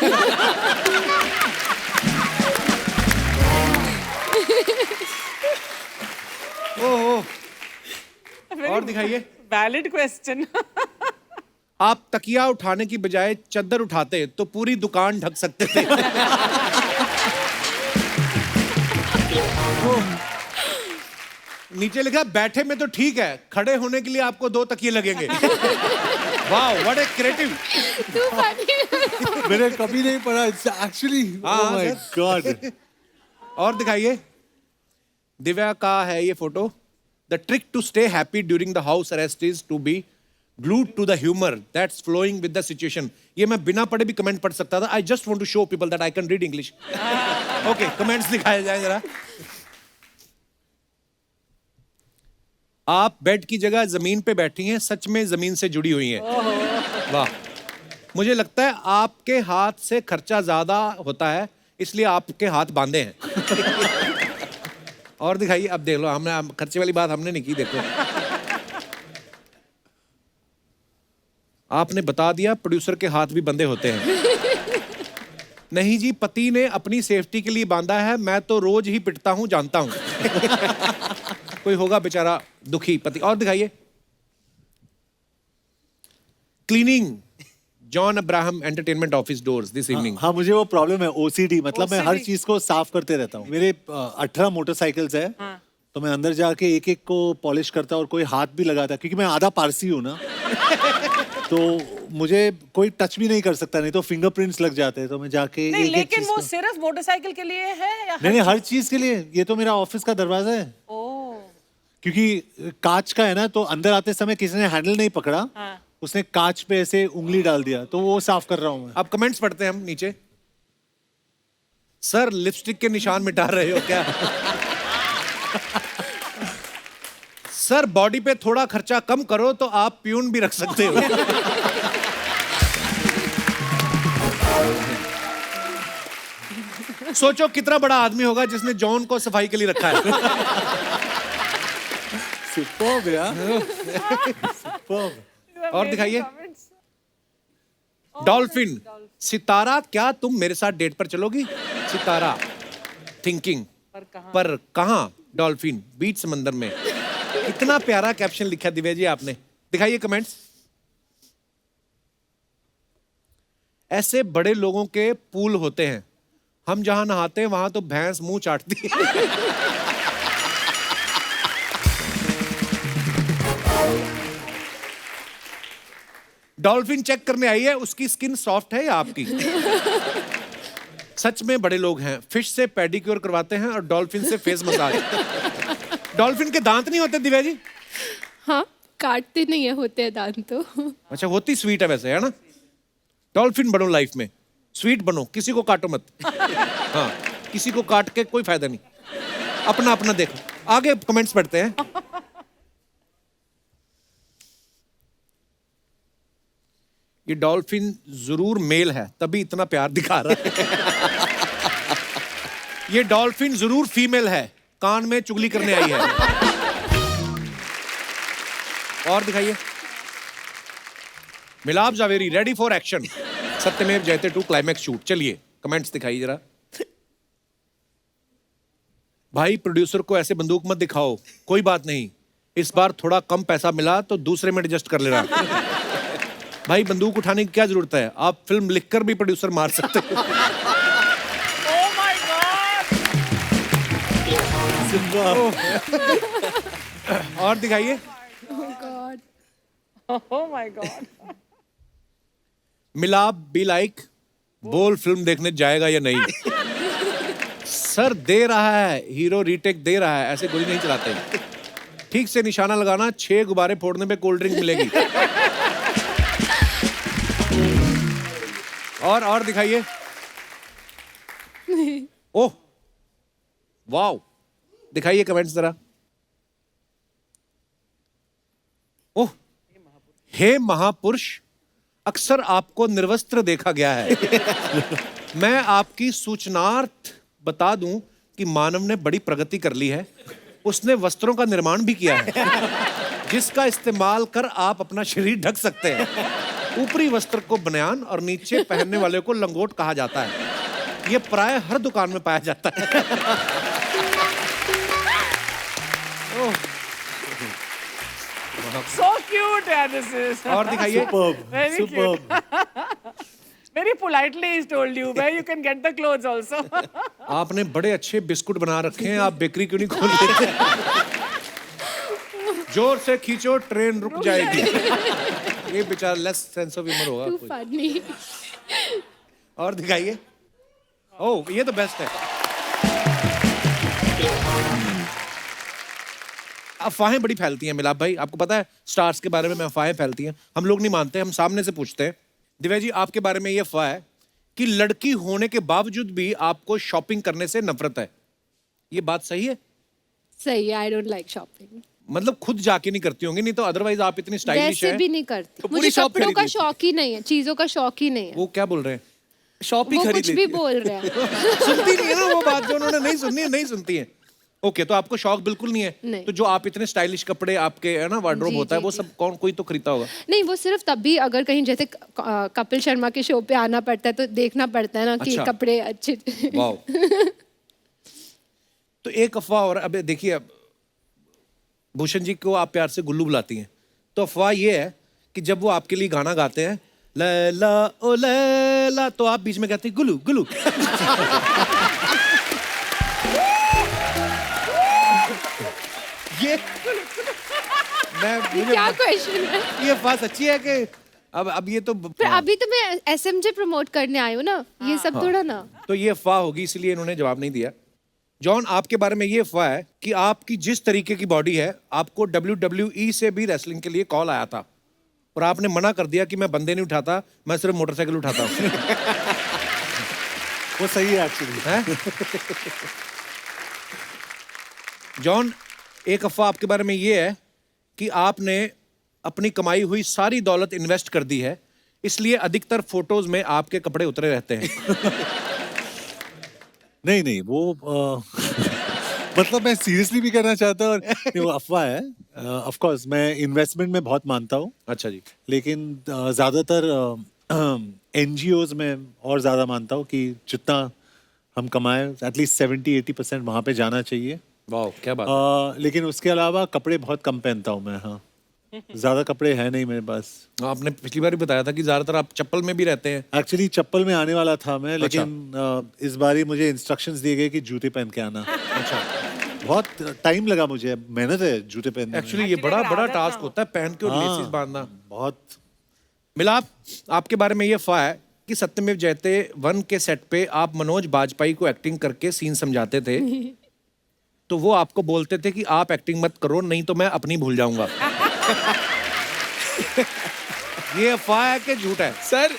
ओह, और दिखाइए। Valid question. आप तकिया उठाने की बजाय चद्दर उठाते तो पूरी दुकान ढक सकते थे। नीचे लिखा, बैठे में तो ठीक है, खड़े होने के लिए आपको 2 तकिए लगेंगे। वाह, व्हाट ए क्रिएटिव। मैंने कभी नहीं पढ़ा एक्चुअली। Oh my God. और दिखाइए। दिव्या का है ये photo. The trick to stay happy during the house arrest is to be glued to the humor that's flowing with the situation. ये मैं बिना पढ़े भी कमेंट पढ़ सकता था। I just want to show people that I can read English. Okay, comments दिखाए जाए जरा। आप बेड की जगह जमीन पे बैठी हैं, सच में जमीन से जुड़ी हुई हैं। वाह। मुझे लगता है आपके हाथ से खर्चा ज्यादा होता है, इसलिए आपके हाथ बांधे हैं। और दिखाइए। अब देख लो, हमने खर्चे वाली बात हमने नहीं की। देखो, आपने बता दिया प्रोड्यूसर के हाथ भी बंधे होते हैं। नहीं जी, पति ने अपनी सेफ्टी के लिए बांधा है, मैं तो रोज ही पिटता हूं, जानता हूं। कोई होगा बेचारा दुखी पति। और दिखाइए। Cleaning John Abraham entertainment office doors this evening. हाँ, मुझे वो प्रॉब्लम है, ओसीडी। मतलब मैं हर चीज को साफ करते रहता हूँ। मेरे 18 मोटरसाइकिल्स है। तो मैं अंदर जाके एक एक को पॉलिश करता और कोई हाथ भी लगाता, क्योंकि मैं आधा पारसी हूँ ना। तो मुझे कोई टच भी नहीं कर सकता, नहीं तो फिंगरप्रिंट्स लग जाते हैं। तो मैं जाके नहीं, एक लेकिन चीज वो को... सिर्फ मोटरसाइकिल के लिए है या नहीं, हर चीज के लिए। ये तो मेरा ऑफिस का दरवाजा है। क्योंकि कांच का है ना, तो अंदर आते समय किसी ने हैंडल नहीं पकड़ा। उसने कांच पे ऐसे उंगली डाल दिया, तो वो साफ कर रहा हूँ मैं। अब कमेंट्स पढ़ते हैं हम नीचे। सर लिपस्टिक के निशान मिटा रहे हो क्या? सर बॉडी पे थोड़ा खर्चा कम करो तो आप प्यून भी रख सकते हो। सोचो कितना बड़ा आदमी होगा जिसने जॉन को सफाई के लिए रखा है। सुपर्ब यार, सुपर्ब। और दिखाइए। डॉल्फिन, सितारा क्या तुम मेरे साथ डेट पर चलोगी? सितारा थिंकिंग, पर कहां? डॉल्फिन, बीच समंदर में। इतना प्यारा कैप्शन लिखा दिव्या जी आपने। दिखाइए कमेंट्स। ऐसे बड़े लोगों के पूल होते हैं, हम जहां नहाते हैं वहां तो भैंस मुंह चाटती है। डॉल्फिन चेक करने आई है, उसकी स्किन सॉफ्ट है या आपकी? सच में बड़े लोग हैं, फिश से पेडिक्योर करवाते हैं और डॉल्फिन से फेस मसाज। डॉल्फिन के दांत नहीं होते दिव्या जी? हाँ, काटते नहीं है, होते हैं दांत तो। अच्छा, होती स्वीट है वैसे, है ना? डॉल्फिन बनो लाइफ में, स्वीट बनो, किसी को काटो मत। हाँ, किसी को काट के कोई फायदा नहीं, अपना अपना देखो। आगे कमेंट्स पढ़ते हैं। ये डॉल्फिन जरूर मेल है, तभी इतना प्यार दिखा रहा है। ये डॉल्फिन जरूर फीमेल है, कान में चुगली करने आई है। और दिखाइए। मिलाप जावेरी रेडी फॉर एक्शन, सत्यमेव जयते 2 क्लाइमैक्स शूट। चलिए कमेंट्स दिखाइए जरा। भाई प्रोड्यूसर को ऐसे बंदूक मत दिखाओ, कोई बात नहीं, इस बार थोड़ा कम पैसा मिला तो दूसरे में एडजस्ट कर लेना। भाई बंदूक उठाने की क्या जरूरत है, आप फिल्म लिखकर भी प्रोड्यूसर मार सकते हो। Oh my God! और दिखाइए। Oh my God! मिलाप बी लाइक, बोल फिल्म देखने जाएगा या नहीं? सर दे रहा है, हीरो रीटेक दे रहा है, ऐसे गोली नहीं चलाते। ठीक से निशाना लगाना, 6 गुब्बारे फोड़ने पे कोल्ड ड्रिंक मिलेगी। और दिखाइए। ओह वाओ, दिखाइए कमेंट्स जरा। ओह, हे महापुरुष, अक्सर आपको निर्वस्त्र देखा गया है। मैं आपकी सूचनार्थ बता दूं कि मानव ने बड़ी प्रगति कर ली है। उसने वस्त्रों का निर्माण भी किया है, जिसका इस्तेमाल कर आप अपना शरीर ढक सकते हैं। ऊपरी वस्त्र को बनियान और नीचे पहनने वाले को लंगोट कहा जाता है। यह प्राय हर दुकान में पाया जाता है। So cute, yeah, this is. और दिखाइए। Very cute. Very politely he's told you where you can get the clothes also. आपने बड़े अच्छे बिस्कुट बना रखे हैं, आप बेकरी क्यों नहीं खोल लेते? जोर से खींचो, ट्रेन रुक जाएगी। ये बेचारा लेस सेंस ऑफ ह्यूमर होगा। Too funny. और दिखाइए। ओह, ये तो बेस्ट है। अफवाहें बड़ी फैलती हैं मिलाप भाई, आपको पता है स्टार्स के बारे में अफवाहें फैलती हैं, हम लोग नहीं मानते, हम सामने से पूछते हैं। दिव्या जी, आपके बारे में ये अफवाह है कि लड़की होने के बावजूद भी आपको शॉपिंग करने से नफरत है, ये बात सही है? सही है, I don't like shopping. मतलब खुद जाके नहीं करती होंगी, नहीं तो अदरवाइज आप इतनी स्टाइलिश वैसे है। भी नहीं करती, तो पूरी मुझे शॉप कपड़ों खरीद का लेती। शौक ही नहीं है, चीजों का शौक ही नहीं है। वो क्या बोल रहे हैं? शॉप ही वो खरीद कुछ भी लेती है। बोल रहे हैं। सुनती नहीं है ना वो बात, जो उन्होंने नहीं सुननी है नहीं सुनती है। ओके, तो आपको शौक बिल्कुल नहीं है? नहीं। तो जो आप इतने स्टाइलिश कपड़े आपके है ना वार्डरोब जी, होता है, जी, वो जी। सब कौन कोई तो खरीदता होगा। नहीं, वो सिर्फ तब भी अगर कहीं जैसे कपिल शर्मा के शो पे आना पड़ता है तो देखना पड़ता है ना कि अच्छा। कपड़े अच्छे। वाओ। तो एक अफवाह और, अब देखिए, अब भूषण जी को आप प्यार से गुल्लू बुलाती हैं, तो अफवाह ये है कि जब वो आपके लिए गाना गाते हैं लैला ओ लैला, तो आप बीच में कहते हैं गुल्लू गुल्लू। ये ये क्या क्वेश्चन है? ये अफवाह सच्ची है कि अब ये तो पर अभी तो मैं SMJ प्रमोट करने आई हूँ ना, ये सब थोड़ा ना। तो ये अफवाह होगी, इसलिए इन्होंने जवाब नहीं दिया। जॉन, आपके बारे में ये अफवाह है कि आपकी जिस तरीके की बॉडी है, आपको WWE से भी रेसलिंग के लिए कॉल आया था और आपने मना कर दिया कि मैं बंदे नहीं उठाता, मैं सिर्फ मोटरसाइकिल उठाता हूँ। वो सही है एक्चुअली। हैं? जॉन, एक अफवाह आपके बारे में ये है कि आपने अपनी कमाई हुई सारी दौलत इन्वेस्ट कर दी है, इसलिए अधिकतर फोटोज में आपके कपड़े उतरे रहते हैं। नहीं नहीं, वो मतलब मैं सीरियसली भी करना चाहता हूँ और नहीं, वो अफवाह है। ऑफ कोर्स मैं इन्वेस्टमेंट में बहुत मानता हूँ, अच्छा जी। लेकिन ज़्यादातर NGOs में और ज़्यादा मानता हूँ कि जितना हम कमाएं एटलीस्ट 70-80% वहाँ पे जाना चाहिए। वाह, क्या बात। लेकिन उसके अलावा कपड़े बहुत कम पहनता हूँ मैं। हाँ, ज़्यादा कपड़े हैं नहीं मेरे पास। आपने पिछली बार भी बताया था कि ज्यादातर आप चप्पल में भी रहते हैं। एक्चुअली चप्पल में आने वाला था मैं, लेकिन इस बार ही मुझे इंस्ट्रक्शंस दिए गए कि जूते पहन के आना। अच्छा, बहुत टाइम लगा मुझे, मेहनत है जूते पहनने में। एक्चुअली ये बड़ा बड़ा टास्क होता है, पहन के और लेसिस बांधना। बहुत मिलाप, आपके बारे में ये अफवाह है कि सत्यमेव जयते 1 के सेट पे आप मनोज बाजपेयी को एक्टिंग करके सीन समझाते थे, तो वो आपको बोलते थे कि आप एक्टिंग मत करो, नहीं तो मैं अपनी भूल जाऊंगा। ये अफवाह है कि झूठ है? सर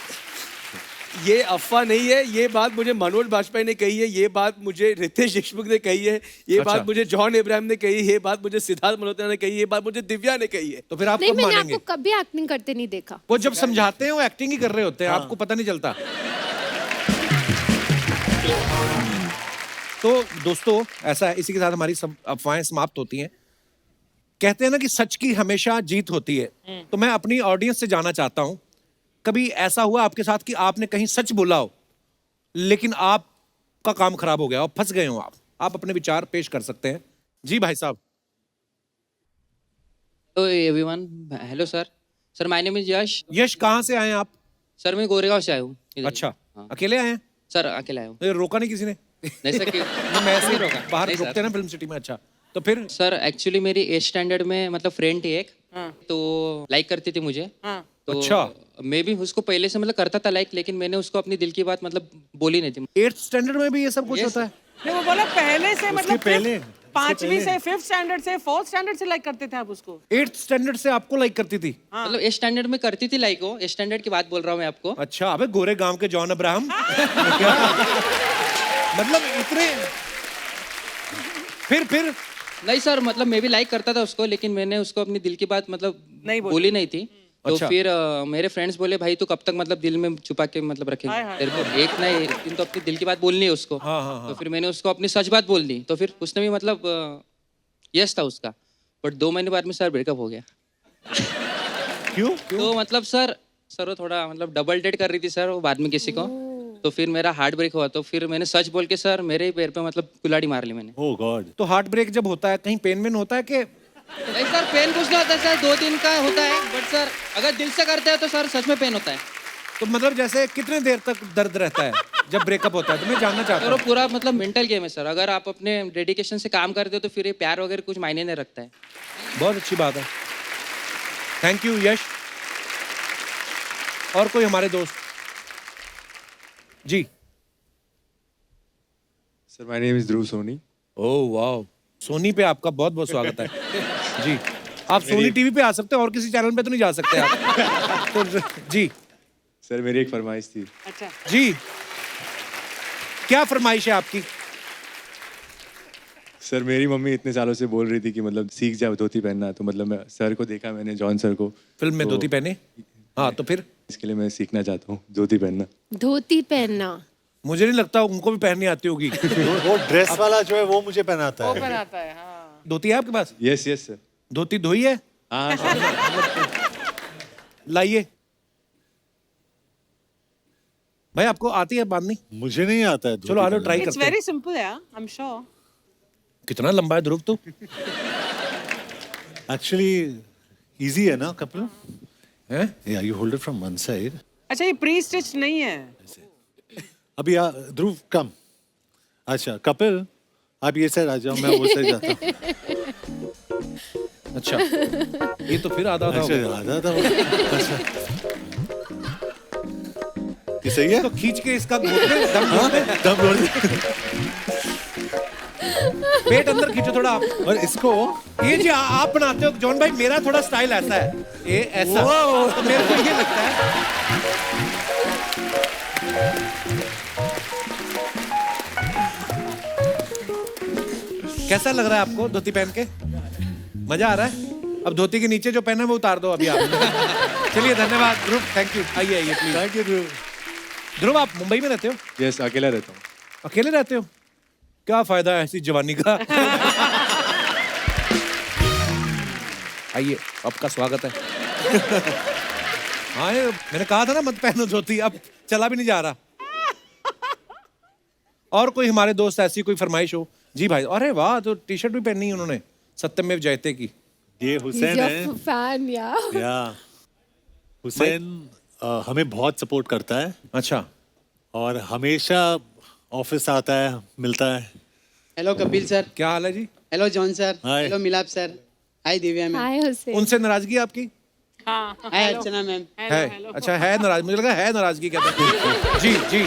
ये अफवाह नहीं है, ये बात मुझे मनोज बाजपेयी ने कही है, ये बात मुझे रितेश देशमुख ने कही है, ये अच्छा। बात मुझे जॉन इब्राहिम ने कही है, ये बात मुझे सिद्धार्थ मल्होत्रा ने कही है, ये बात मुझे दिव्या ने कही है। तो फिर आप नहीं, कब मैंने मानेंगे? आपको कभी एक्टिंग करते नहीं देखा। वो जब समझाते हैं वो एक्टिंग ही कर रहे होते हैं, आपको पता नहीं चलता। तो दोस्तों ऐसा है, इसी के साथ हमारी सब अफवाहें समाप्त होती हैं। कहते हैं ना कि सच की हमेशा जीत होती है। तो मैं अपनी ऑडियंस से जानना चाहता हूं, कभी ऐसा हुआ आपके साथ कि आपने कहीं सच बोला हो लेकिन आपका काम खराब हो गया हो, फंस गए हो आप अपने विचार पेश कर सकते हैं। जी भाई साहब। Hello everyone, hello sir. Sir my name is Yash. Yash, कहाँ से आए हैं आप? सर मैं गोरेगांव से आया हूँ इधर। अच्छा, हाँ। अकेले आए हैं? सर अकेला आया हूँ। ये रोका नहीं किसी ने? नहीं सर कि मैं ऐसे ही रोका, बाहर नहीं, रोकते हैं ना फिल्म सिटी में। अच्छा, तो फिर? सर एक्चुअली मेरी 8th स्टैंडर्ड में मतलब फ्रेंड थी एक, तो लाइक करती थी मुझे। तो अच्छा। मैं भी उसको पहले से मतलब करता था लाइक, लेकिन मैंने उसको अपनी दिल की बात मतलब बोली नहीं थी। 8th स्टैंडर्ड में भी ये सब कुछ होता है? नहीं, वो बोला पहले से, मतलब पहले, 5वीं से, 5th स्टैंडर्ड से, 4th स्टैंडर्ड से लाइक करते थे आप उसको? 8th स्टैंडर्ड से आपको लाइक करती थी? मतलब 8th स्टैंडर्ड में करती थी लाइक, वो 8th स्टैंडर्ड की बात बोल रहा हूँ मैं आपको। अच्छा, अबे गोरे गांव के जॉन अब्राहम। क्या मतलब इतने? फिर नहीं सर, मतलब मैं भी लाइक करता था उसको, लेकिन मैंने उसको अपनी दिल की बात मतलब नहीं बोली नहीं थी। तो अच्छा। फिर मेरे फ्रेंड्स बोले भाई तू कब तक मतलब दिल में छुपा के मतलब रखेगा, तेरे को एक ना एक दिन तो अपनी दिल की बात बोलनी है उसको। तो फिर मैंने उसको अपनी सच बात बोल दी, तो फिर उसने भी मतलब यस था उसका, बट 2 महीने बाद में सर ब्रेकअप हो गया। क्यों? तो मतलब सर वो थोड़ा मतलब डबल डेट कर रही थी सर वो बाद में किसी को, तो फिर मेरा हार्ट ब्रेक हुआ। तो फिर मैंने सच बोल के सर मेरे ही पैर पे मतलब कुल्हाड़ी मार ली मैंने। ओह गॉड। तो हार्ट ब्रेक जब होता है कहीं पेन वेन होता है कि? नहीं सर, पेन कुछ नहीं होता सर, 2 दिन का होता है, बट सर अगर दिल से करते हैं तो सर सच में पेन होता है। तो मतलब जैसे कितने देर तक दर्द रहता है जब ब्रेकअप होता है? तो मैं जानना चाहता सर वो हूँ। पूरा मतलब मेंटल गेम है सर, अगर आप अपने डेडिकेशन से काम करते हो तो फिर ये प्यार वगैरह कुछ मायने नहीं रखता है। बहुत अच्छी बात है, थैंक यू यश। और कोई हमारे दोस्त? जी सर माय नेम इज ध्रुव सोनी। ओह वाह, सोनी पे आपका बहुत बहुत स्वागत है। जी, आप सोनी टीवी पे आ सकते हैं, और किसी चैनल पे तो नहीं जा सकते आप। तो जी सर मेरी एक फरमाइश थी। अच्छा जी, क्या फरमाइश है आपकी? सर मेरी मम्मी इतने सालों से बोल रही थी कि मतलब सीख जाओ धोती पहनना, तो मतलब मैं सर को देखा, मैंने जॉन सर को फिल्म में तो धोती पहने? हाँ, तो फिर? इसके लिए मैं सीखना चाहता हूँ धोती पहनना। धोती पहनना मुझे नहीं लगता उनको भी पहननी आती होगी। वो ड्रेस वाला जो है वो मुझे पहनाता वो है। बनाता है। हाँ, धोती है आपके पास? Yes yes sir. धोती धोई है? हाँ सर। लाइए भाई, आपको आती है बांधनी? मुझे नहीं आता है। चलो आलो ट्राई इट्स करते हैं। वेरी सिंपल है, आई एम श्योर। कितना लंबा है ध्रुव तू? एक्चुअली इजी है ना कपिल? हैं? या you hold it from one side. अच्छा, ये प्री स्टिच नहीं है? अभी ध्रुव कम। अच्छा कपिल आप ये साइड आ जाओ, मैं वो साइड जाता हूँ। अच्छा, ये तो फिर आधा अच्छा आधा था वो। अच्छा ये सही है? तो खींच के इसका घोटने, दम घोटने, दम जोड़ दे। पेट अंदर खींचो थोड़ा आप। और इसको ये जी आप बनाते हो जॉन भाई, मेरा थोड़ा स्टाइल ऐसा है, ये ऐसा। तो मेरे को ये लगता है। कैसा लग रहा है आपको धोती पहन के? मजा आ रहा है? अब धोती के नीचे जो पहना है वो उतार दो अभी आप। चलिए धन्यवाद ध्रुव, थैंक यू। आइए आइए प्लीज। थैंक यू ध्रुव। ध्रुव आप मुंबई में रहते हो? यस अकेला रहता हूँ। अकेले रहते हो? क्या फायदा है ऐसी जवानी का। आइए, आपका स्वागत है। हाँ, मैंने कहा था ना मत पहनो धोती, अब चला भी नहीं जा रहा। और कोई हमारे दोस्त ऐसी कोई फरमाइश हो? जी भाई। अरे वाह, तो टी शर्ट भी पहनी है उन्होंने सत्यमेव जयते की। ये हुसैन है। फैन या हुसैन हमें बहुत सपोर्ट करता है। अच्छा। और हमेशा ऑफिस आता है, मिलता है। Hello Kapil sir. क्या हाल है जी? Hello John sir. Hi. Hello Milap sir. Hi Divya ma'am. Hi Hussain. उनसे नाराजगी आपकी? हाँ हाय अर्चना मैम। है अच्छा, है नाराज, मुझे लगा है नाराजगी कहते हैं। जी जी,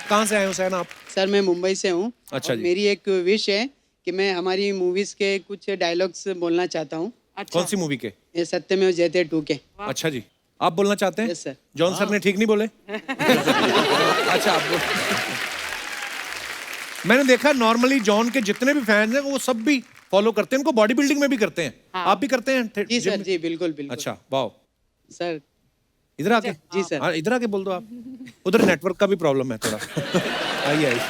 कहाँ से आए हुसैन आप? सर मैं मुंबई से हूँ। अच्छा और जी। मेरी एक विश है कि मैं हमारी मूवीज के कुछ डायलॉग्स बोलना चाहता हूँ। कौन सी मूवी के? ये सत्यमेव जयते 2 के। अच्छा जी, आप बोलना चाहते हैं? Yes sir. जॉन सर ने ठीक नहीं बोले? अच्छा आप बोल। मैंने देखा नॉर्मली जॉन के जितने भी फैंस हैं वो सब भी फॉलो करते हैं, उनको बॉडी बिल्डिंग में भी करते हैं। आप भी करते हैं? जी सर, जी बिल्कुल बिल्कुल। अच्छा वाओ। सर इधर आके? जी सर। हाँ, इधर आके बोल दो आप। उधर नेटवर्क का भी प्रॉब्लम है थोड़ा। आइए आइए।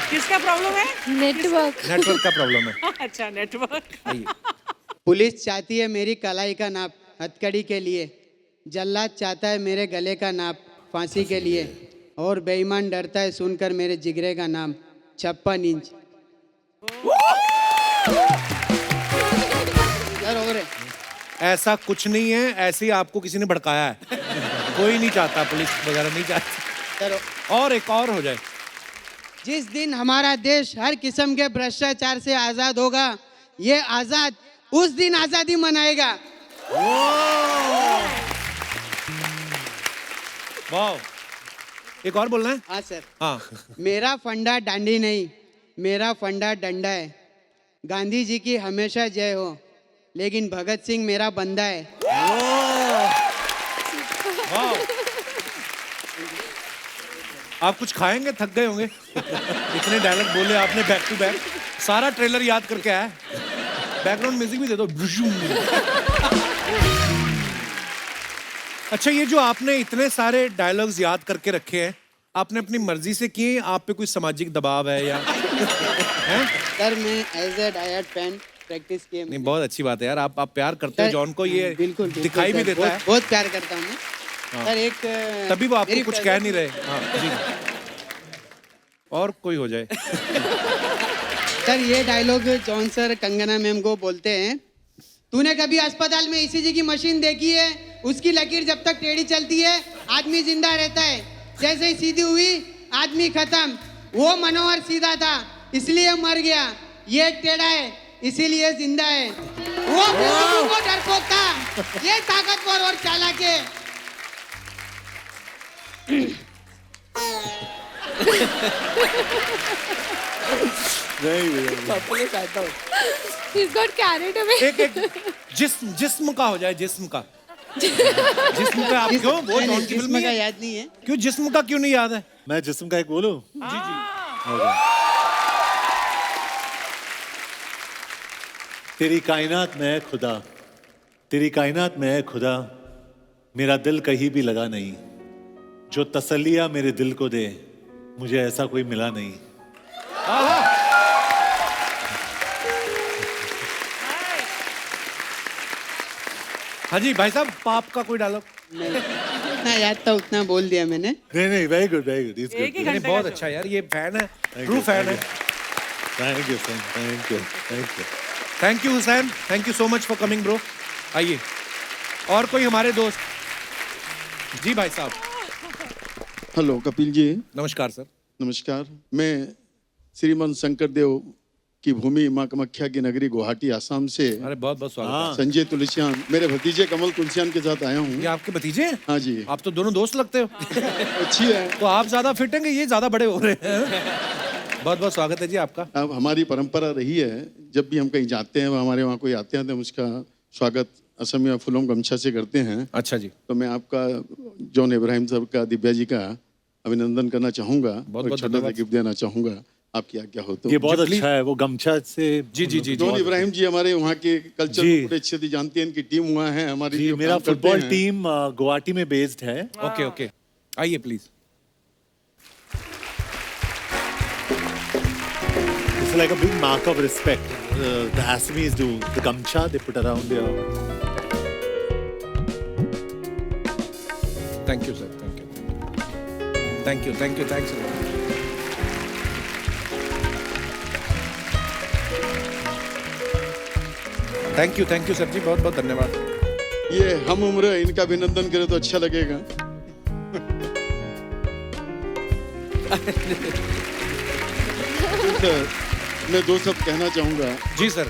किसका प्रॉब्लम है? नेटवर्क का प्रॉब्लम है। अच्छा नेटवर्क। आइए। पुलिस चाहती है मेरी कलाई का नाप हथकड़ी के लिए, जल्लाद चाहता है मेरे गले का नाप फांसी के लिए, और बेईमान डरता है सुनकर मेरे जिगरे का नाम 56 इंच। सर और है? ऐसा कुछ नहीं है, ऐसे ही आपको किसी ने भड़काया है। कोई नहीं चाहता, पुलिस वगैरह नहीं चाहती। सर और एक और हो जाए। जिस दिन हमारा देश हर किस्म के भ्रष्टाचार से आजाद होगा, ये आजाद उस दिन आजादी मनाएगा। वाह, एक और बोलना है? हाँ सर। हाँ। मेरा फंडा डांडी नहीं, मेरा फंडा डंडा है। गांधी जी की हमेशा जय हो, लेकिन भगत सिंह मेरा बंदा है। वाह। आप कुछ खाएंगे? थक गए होंगे, इतने डायलॉग बोले आपने बैक टू बैक। सारा ट्रेलर याद करके आया। बैकग्राउंड म्यूजिक भी दे दो। अच्छा, ये जो आपने इतने सारे डायलॉग्स याद करके रखे हैं, आपने अपनी मर्जी से किए? आप पे कोई सामाजिक दबाव है या? हैं? सर मैं as a diet fan practice किए। नहीं, बहुत अच्छी बात है यार, आप प्यार करते हो जॉन को, ये बिल्कुल दिखाई भी देता है। बहुत प्यार करता हूँ मैं। हाँ। सर एक तभी वो आपको मेरी कुछ कह नहीं रहे। हाँ जी। और कोई हो जाए। सर ये dialogue John sir Kangana ma'am को बोलते हैं, तूने कभी अस्पताल में ईसीजी की मशीन देखी है? उसकी लकीर जब तक टेढ़ी चलती है आदमी जिंदा रहता है, जैसे ही सीधी हुई आदमी खत्म। वो मनोहर सीधा था इसलिए मर गया, ये टेढ़ा है इसीलिए जिंदा है। वो डरपोक था, ये ताकतवर और चालाक है। He's got carried away. एक जिस्म का हो जाए, जिस्म का। जिस्म का आप क्यों? वो जॉन की फिल्म का याद नहीं है। क्यों जिस्म का क्यों नहीं याद है? मैं जिस्म का एक बोलूं? जी जी। तेरी कायनात में है खुदा, तेरी कायनात में है खुदा, मेरा दिल कहीं भी लगा नहीं, जो तसल्लियां मेरे दिल को दे मुझे ऐसा कोई मिला नहीं। हाँ जी भाई साहब, पाप का कोई डायलॉग? जितना याद था उतना बोल दिया मैंने। नहीं, वेरी गुड, वेरी गुड। एक ही घंटे का बहुत शो। अच्छा यार, ये फैन है, ट्रू फैन है। Thank you, thank you, thank you. Thank you Hussain, thank you so much for coming bro. आइए, और कोई हमारे दोस्त? जी भाई साहब। हेलो कपिल जी। नमस्कार सर। नमस्कार। मैं श्रीमान शंकर देव की भूमि माँ कामाख्या की नगरी गुवाहाटी आसाम से अरे बहुत बहुत स्वागत संजय तुलसियान, मेरे भतीजे कमल तुलसियान के साथ आया हूँ। है। ये आपके भतीजे हैं? हाँ जी। आप तो दोनों दोस्त लगते हो। अच्छी है। तो आप ज्यादा फिट हैं कि ये ज्यादा बड़े हो रहे हैं? बहुत बहुत स्वागत है जी आपका। अब हमारी परंपरा रही है, जब भी हम कहीं जाते हैं हमारे वहाँ कोई आते हैं तो हम उसका स्वागत असमिया फूलों गमछा से करते हैं। अच्छा जी। तो मैं आपका जॉन इब्राहिम साहब का, दिव्या जी का अभिनंदन करना चाहूँगा, बहुत छोटा सा गिफ्ट देना चाहूँगा, आपकी आज्ञा हो तो। ये बहुत अच्छा है, वो गमछा से। जी जी जी। जॉन इब्राहिम जी हमारे वहाँ के कल्चर जी। को बड़े अच्छे से जानते हैं, इनकी टीम वहाँ है हमारी। जी, जो मेरा काम करते फुटबॉल हैं। टीम गुवाहाटी में बेस्ड है। ओके ओके, आइए please. It's like a big mark of respect. The Assamese do the gamcha they put around their. Thank you sir, thank you, thank you, thank you, thanks. Thank you sir ji, बहुत बहुत धन्यवाद। ये हम उम्र है, इनका अभिनंदन करें तो अच्छा लगेगा। सर, मैं दो शब्द कहना चाहूंगा। जी सर।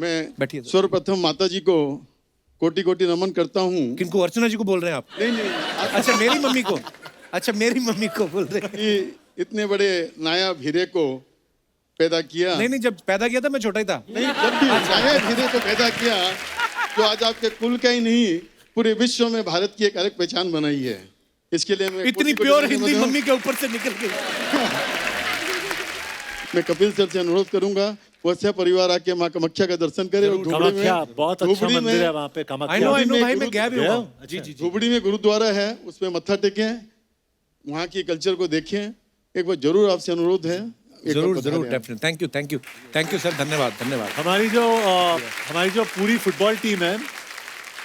मैं बैठिए सर। सर्वप्रथम माता जी को कोटि कोटि नमन करता हूँ। किनको, अर्चना जी को बोल रहे हैं आप? नहीं नहीं, अच्छा मेरी मम्मी को, अच्छा मेरी मम्मी को बोल रहे हैं। कि इतने बड़े नायाब हीरे को पैदा किया। नहीं नहीं, जब पैदा किया था मैं छोटा ही था। नहीं, जब भी नायाब हीरे को पैदा किया तो आज आपके कुल का ही नहीं पूरे विश्व में भारत की एक अलग पहचान बनाई है। इसके लिए मैं इतनी कोटि-कोटि प्योर नमन हिंदी करता हूं। मम्मी के ऊपर से निकल गई। मैं कपिल सर से अनुरोध करूंगा वो अच्छा परिवार आके माँ कामाख्या का दर्शन करे। और धुबड़ी में, कामाख्या बहुत अच्छा धुबड़ी मंदिर है में, वहाँ पे, I कामाख्या। know, में भाई मैं गुरु- गया भी गया? हूँ। जी जी जी। धुबड़ी में गुरुद्वारा है, उसमें मत्था टेकें, वहाँ की कल्चर को देखें। एक बार जरूर आपसे अनुरोध है। एक जरूर बार जरूर, पधारें आप। Definite. Thank you thank you thank you sir, धन्यवाद धन्यवाद। हमारी जो पूरी फुटबॉल टीम है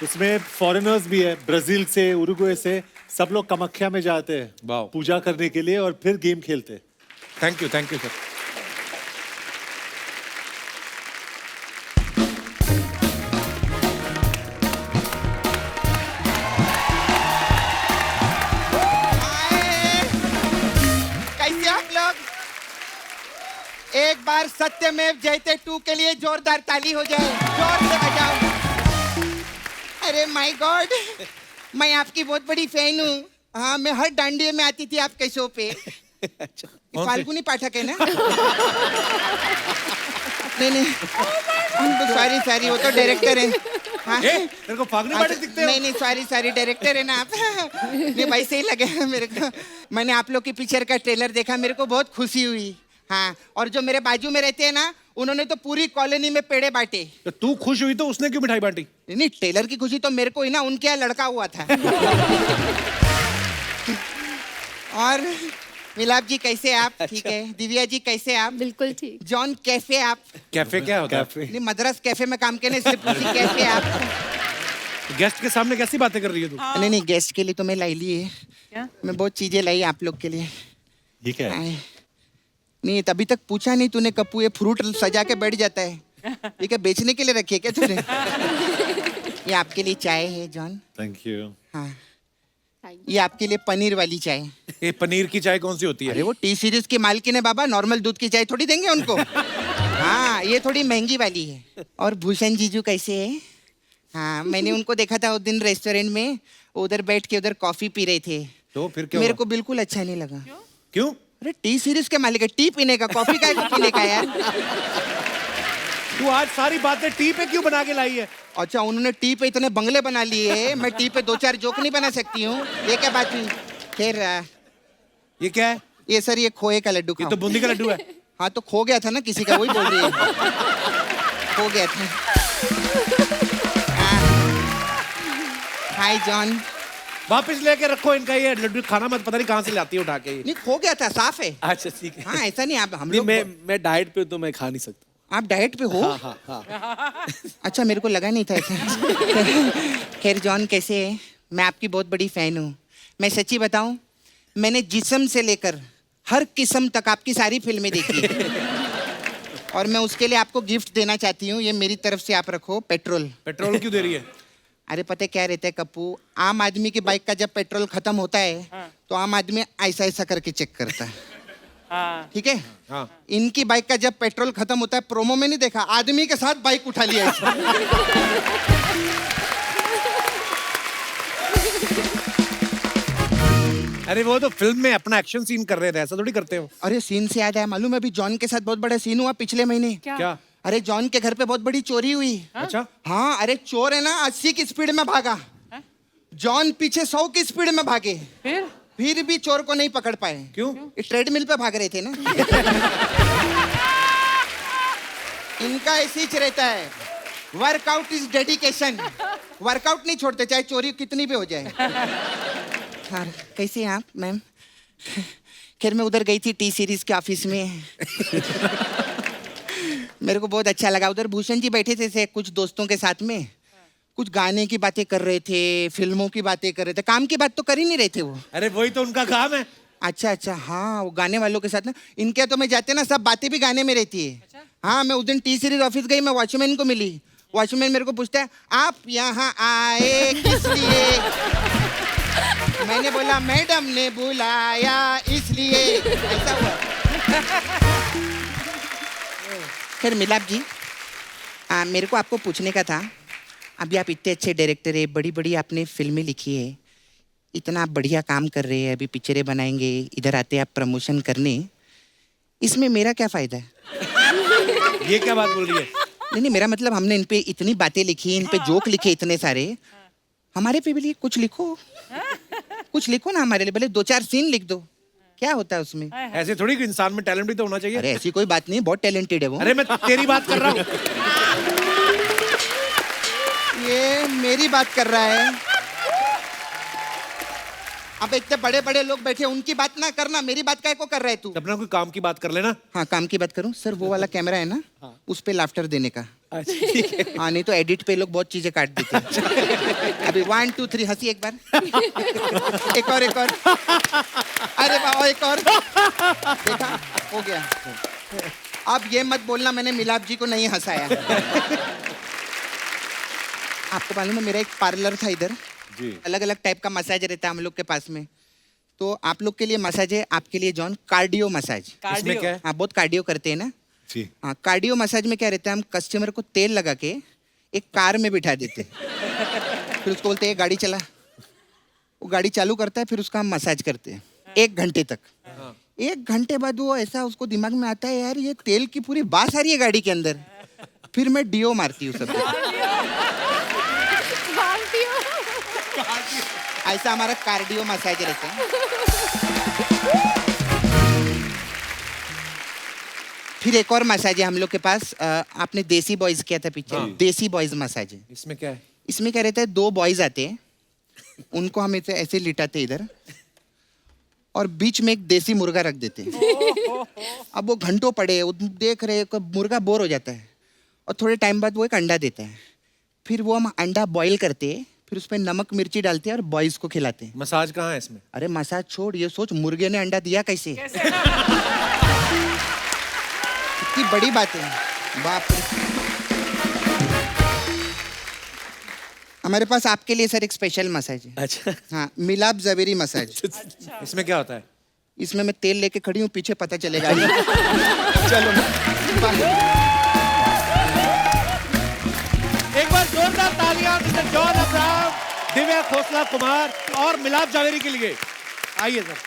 उसमें फॉरेनर्स भी है, ब्राजील से, उरुग्वे से, सब लोग कामाख्या में जाते हैं वाह। पूजा करने के लिए और फिर गेम खेलते हैं। Thank you sir. कैसे आप लोग? एक बार सत्यमेव जयते 2 के लिए जोरदार ताली हो जाए, जोर से बजाओ। अरे माय गॉड, मैं आपकी बहुत बड़ी फैन हूँ। हाँ, मैं हर डांडिये में आती थी आपके शो पे। अच्छा, ये फाल्गुनी पाठक है ना? नहीं नहीं, सॉरी सॉरी, वो तो डायरेक्टर है। हाँ। मेरे को फाल्गुनी पाठक दिखते हो? नहीं नहीं, सॉरी डायरेक्टर है ना आप। नहीं, वैसे ही लगे मेरे को। मैंने आप लोग की पिक्चर का ट्रेलर देखा, मेरे को बहुत खुशी हुई। हाँ, और जो मेरे बाजू में रहते हैं ना, उन्होंने तो पूरी कॉलोनी में पेड़े बांटे। तो तू खुश हुई तो उसने क्यों मिठाई बांटी? नहीं, टेलर की खुशी तो मेरे को ही ना, उनके यहाँ लड़का हुआ था। और मिलाप जी कैसे आप? ठीक है। दिव्या जी कैसे आप? बिल्कुल ठीक। जॉन कैफे आप? कैफे क्या होता है? नहीं, मद्रास कैफे में काम करने से पूछी कैफे आप? गेस्ट के सामने कैसी बातें कर रही है तू? नहीं नहीं, गेस्ट के लिए तो मैं लाई ली है। क्या? मैं बहुत चीजें लाई आप लोग के लिए। ये क्या है? आए। नहीं, तभी तक पूछा नहीं तूने कप्पू, ये फ्रूट सजा के बैठ जाता है। ये क्या बेचने के लिए रखी है क्या तूने? ये आपके लिए चाय है जॉन। Thank you. हाँ, ये आपके लिए पनीर वाली चाय। ये पनीर की चाय कौन सी होती है? अरे वो टी सीरीज की मालकिन है बाबा, नॉर्मल दूध की चाय थोड़ी देंगे उनको। हाँ, ये थोड़ी महंगी वाली है। और भूषण जीजू कैसे है? हाँ, मैंने उनको देखा था उस दिन रेस्टोरेंट में, उधर बैठ के उधर कॉफी पी रहे थे। तो फिर क्या मेरे हुआ? को बिल्कुल अच्छा नहीं लगा। क्यों? अरे टी सीरीज के मालिक है, टी पीने का, कॉफी का पीने का यार। तू आज सारी बातें टी पे क्यों बना के लाई है? अच्छा, उन्होंने टी पे इतने बंगले बना लिए, मैं टी पे 2-4 जोक नहीं बना सकती हूँ? ये क्या बात हुई? खैर, ये क्या है? ये सर, ये खोए का लड्डू ये खाओ। तो बूंदी का लड्डू है। हाँ, तो खो गया था ना किसी का, वही बोल रही है। खो गया था। हाय जॉन। वापस लेके रखो इनका ये लड्डू, खाना मत, पता नहीं कहाँ से लाती है उठा के ये। नहीं, खो गया था, साफ है। अच्छा ठीक है। हाँ, ऐसा नहीं, आप हम नहीं, लोग। मैं डाइट पे हूं, तो मैं खा नहीं सकता। आप डाइट पे हो? हाँ हाँ हाँ। अच्छा, मेरे को लगा नहीं था ऐसा। खैर जॉन कैसे है? मैं आपकी बहुत बड़ी फैन हूँ। मैं सच्ची बताऊँ, मैंने जिस्म से लेकर हर किस्म तक आपकी सारी फिल्में देखी है। और मैं उसके लिए आपको गिफ्ट देना चाहती हूँ। ये मेरी तरफ से आप रखो, पेट्रोल। पेट्रोल क्यों दे रही है? अरे पता है क्या रहता है कप्पू, आम आदमी की बाइक का जब पेट्रोल खत्म होता है तो आम आदमी ऐसा ऐसा करके चेक करता है। हाँ। ठीक है? हाँ। इनकी बाइक का जब पेट्रोल खत्म होता है, प्रोमो में नहीं देखा, आदमी के साथ बाइक उठा लिया ऐसे। अरे वो तो फिल्म में अपना एक्शन सीन कर रहे थे, ऐसा थोड़ी करते हो। अरे सीन से याद आया, मालूम है अभी जॉन के साथ बहुत बड़ा सीन हुआ पिछले महीने। क्या? अरे जॉन के घर पे बहुत बड़ी चोरी हुई। अच्छा। हाँ, अरे चोर है ना 80 की स्पीड में भागा, जॉन पीछे 100 की स्पीड में भागे, फिर भी चोर को नहीं पकड़ पाए। क्यों? ट्रेडमिल पे भाग रहे थे ना। इनका ऐसे ही रहता है, वर्कआउट इज डेडिकेशन। वर्कआउट नहीं छोड़ते, चाहे चोरी कितनी भी हो जाए। हाँ, कैसे हैं आप मैम? खैर, मैं उधर गई थी टी सीरीज के ऑफिस में। मेरे को बहुत अच्छा लगा। उधर भूषण जी बैठे थे कुछ दोस्तों के साथ में, कुछ गाने की बातें कर रहे थे, फिल्मों की बातें कर रहे थे, काम की बात तो कर ही नहीं रहे थे वो। अरे वही तो उनका काम है। अच्छा अच्छा, हाँ, वो गाने वालों के साथ ना, इनके तो मैं जाते ना, सब बातें भी गाने में रहती है। अच्छा? हाँ, मैं उस दिन टी सीरीज ऑफिस गई, मैं वॉचमैन को मिली। वॉचमैन मेरे को पूछता है, आप यहाँ आए किस लिए? मैंने बोला, मैडम ने बुलाया इसलिए। ऐसा हुआ। खैर मिलाप जी, मेरे को आपको पूछने का था, अभी आप इतने अच्छे डायरेक्टर है, बड़ी बड़ी आपने फिल्में लिखी है, इतना आप बढ़िया काम कर रहे हैं, अभी पिक्चरें बनाएंगे, इधर आते आप प्रमोशन करने, इसमें मेरा क्या फायदा है? ये क्या बात बोल रही है? नहीं, मेरा मतलब हमने इन पे इतनी बातें लिखी, इन पे जोक लिखे इतने सारे, हमारे पे भी लिए कुछ लिखो, कुछ लिखो ना हमारे लिए, भले 2-4 सीन लिख दो, क्या होता है उसमें? ऐसे थोड़ी कि इंसान में टैलेंट भी तो होना चाहिए। अरे ऐसी कोई बात नहीं, बहुत टैलेंटेड है वो। अरे मैं तेरी बात कर रहा हूँ। ये मेरी बात कर रहा है। अब इतने बड़े बड़े लोग बैठे, उनकी बात ना करना, मेरी बात काय को कर रहा है तू? अपना कोई काम की बात कर लेना। हाँ, काम की बात करूं सर, वो वाला कैमरा है ना, उस पे लाफ्टर देने का। हाँ, नहीं तो एडिट पे लोग बहुत चीजें काट देते हैं। अभी 1 2 3 हंसी एक बार, एक और, अरे वाह, एक और, देखा, हो गया। अब ये मत बोलना मैंने मिलाप जी को नहीं हंसाया। आपको मालूम है मेरा एक पार्लर था इधर जी, अलग अलग टाइप का मसाज रहता है हम लोग के पास में, तो आप लोग के लिए मसाज है, आपके लिए जॉन कार्डियो मसाज। इसमें क्या है? हाँ, बहुत कार्डियो करते हैं ना जी। हाँ, कार्डियो मसाज में क्या रहता है, हम कस्टमर को तेल लगा के एक कार में बिठा देते हैं, फिर उसको बोलते हैं गाड़ी चला, वो गाड़ी चालू करता है, फिर उसका हम मसाज करते हैं 1 घंटे तक। 1 घंटे बाद वो ऐसा उसको दिमाग में आता है, यार ये तेल की पूरी बास आ रही है गाड़ी के अंदर, फिर मैं डीओ मारती हूँ सब। ऐसा हमारा कार्डियो मसाज रहता है। फिर एक और मसाज है हम लोग के पास, आपने देसी बॉयज किया था पिक्चर, देसी बॉयज मसाज है। इसमें क्या है? इसमें क्या रहता है, 2 बॉयज आते हैं, उनको हम ऐसे लिटाते हैं इधर, और बीच में एक देसी मुर्गा रख देते हैं। अब वो घंटों पड़े, वो देख रहे हैं, मुर्गा बोर हो जाता है, और थोड़े टाइम बाद वो एक अंडा देता है, फिर वो हम अंडा बॉईल करते हैं, फिर उसमें नमक मिर्ची डालते हैं और बॉयज को खिलाते हैं। मसाज कहाँ है इसमें? अरे मसाज छोड़, ये सोच मुर्गे ने अंडा दिया कैसे? कितनी बड़ी बात है, बाप रे। हमारे पास आपके लिए सर एक स्पेशल मसाज है। अच्छा। हाँ, मिलाप जवेरी मसाज। इसमें क्या होता है? इसमें मैं तेल लेके खड़ी हूँ, पीछे पता चलेगा। चलो एक बार जोरदार तालियां मिस्टर जॉन अब्राहम, दिव्या खोसला कुमार और मिलाप जावेरी के लिए। आइए सर।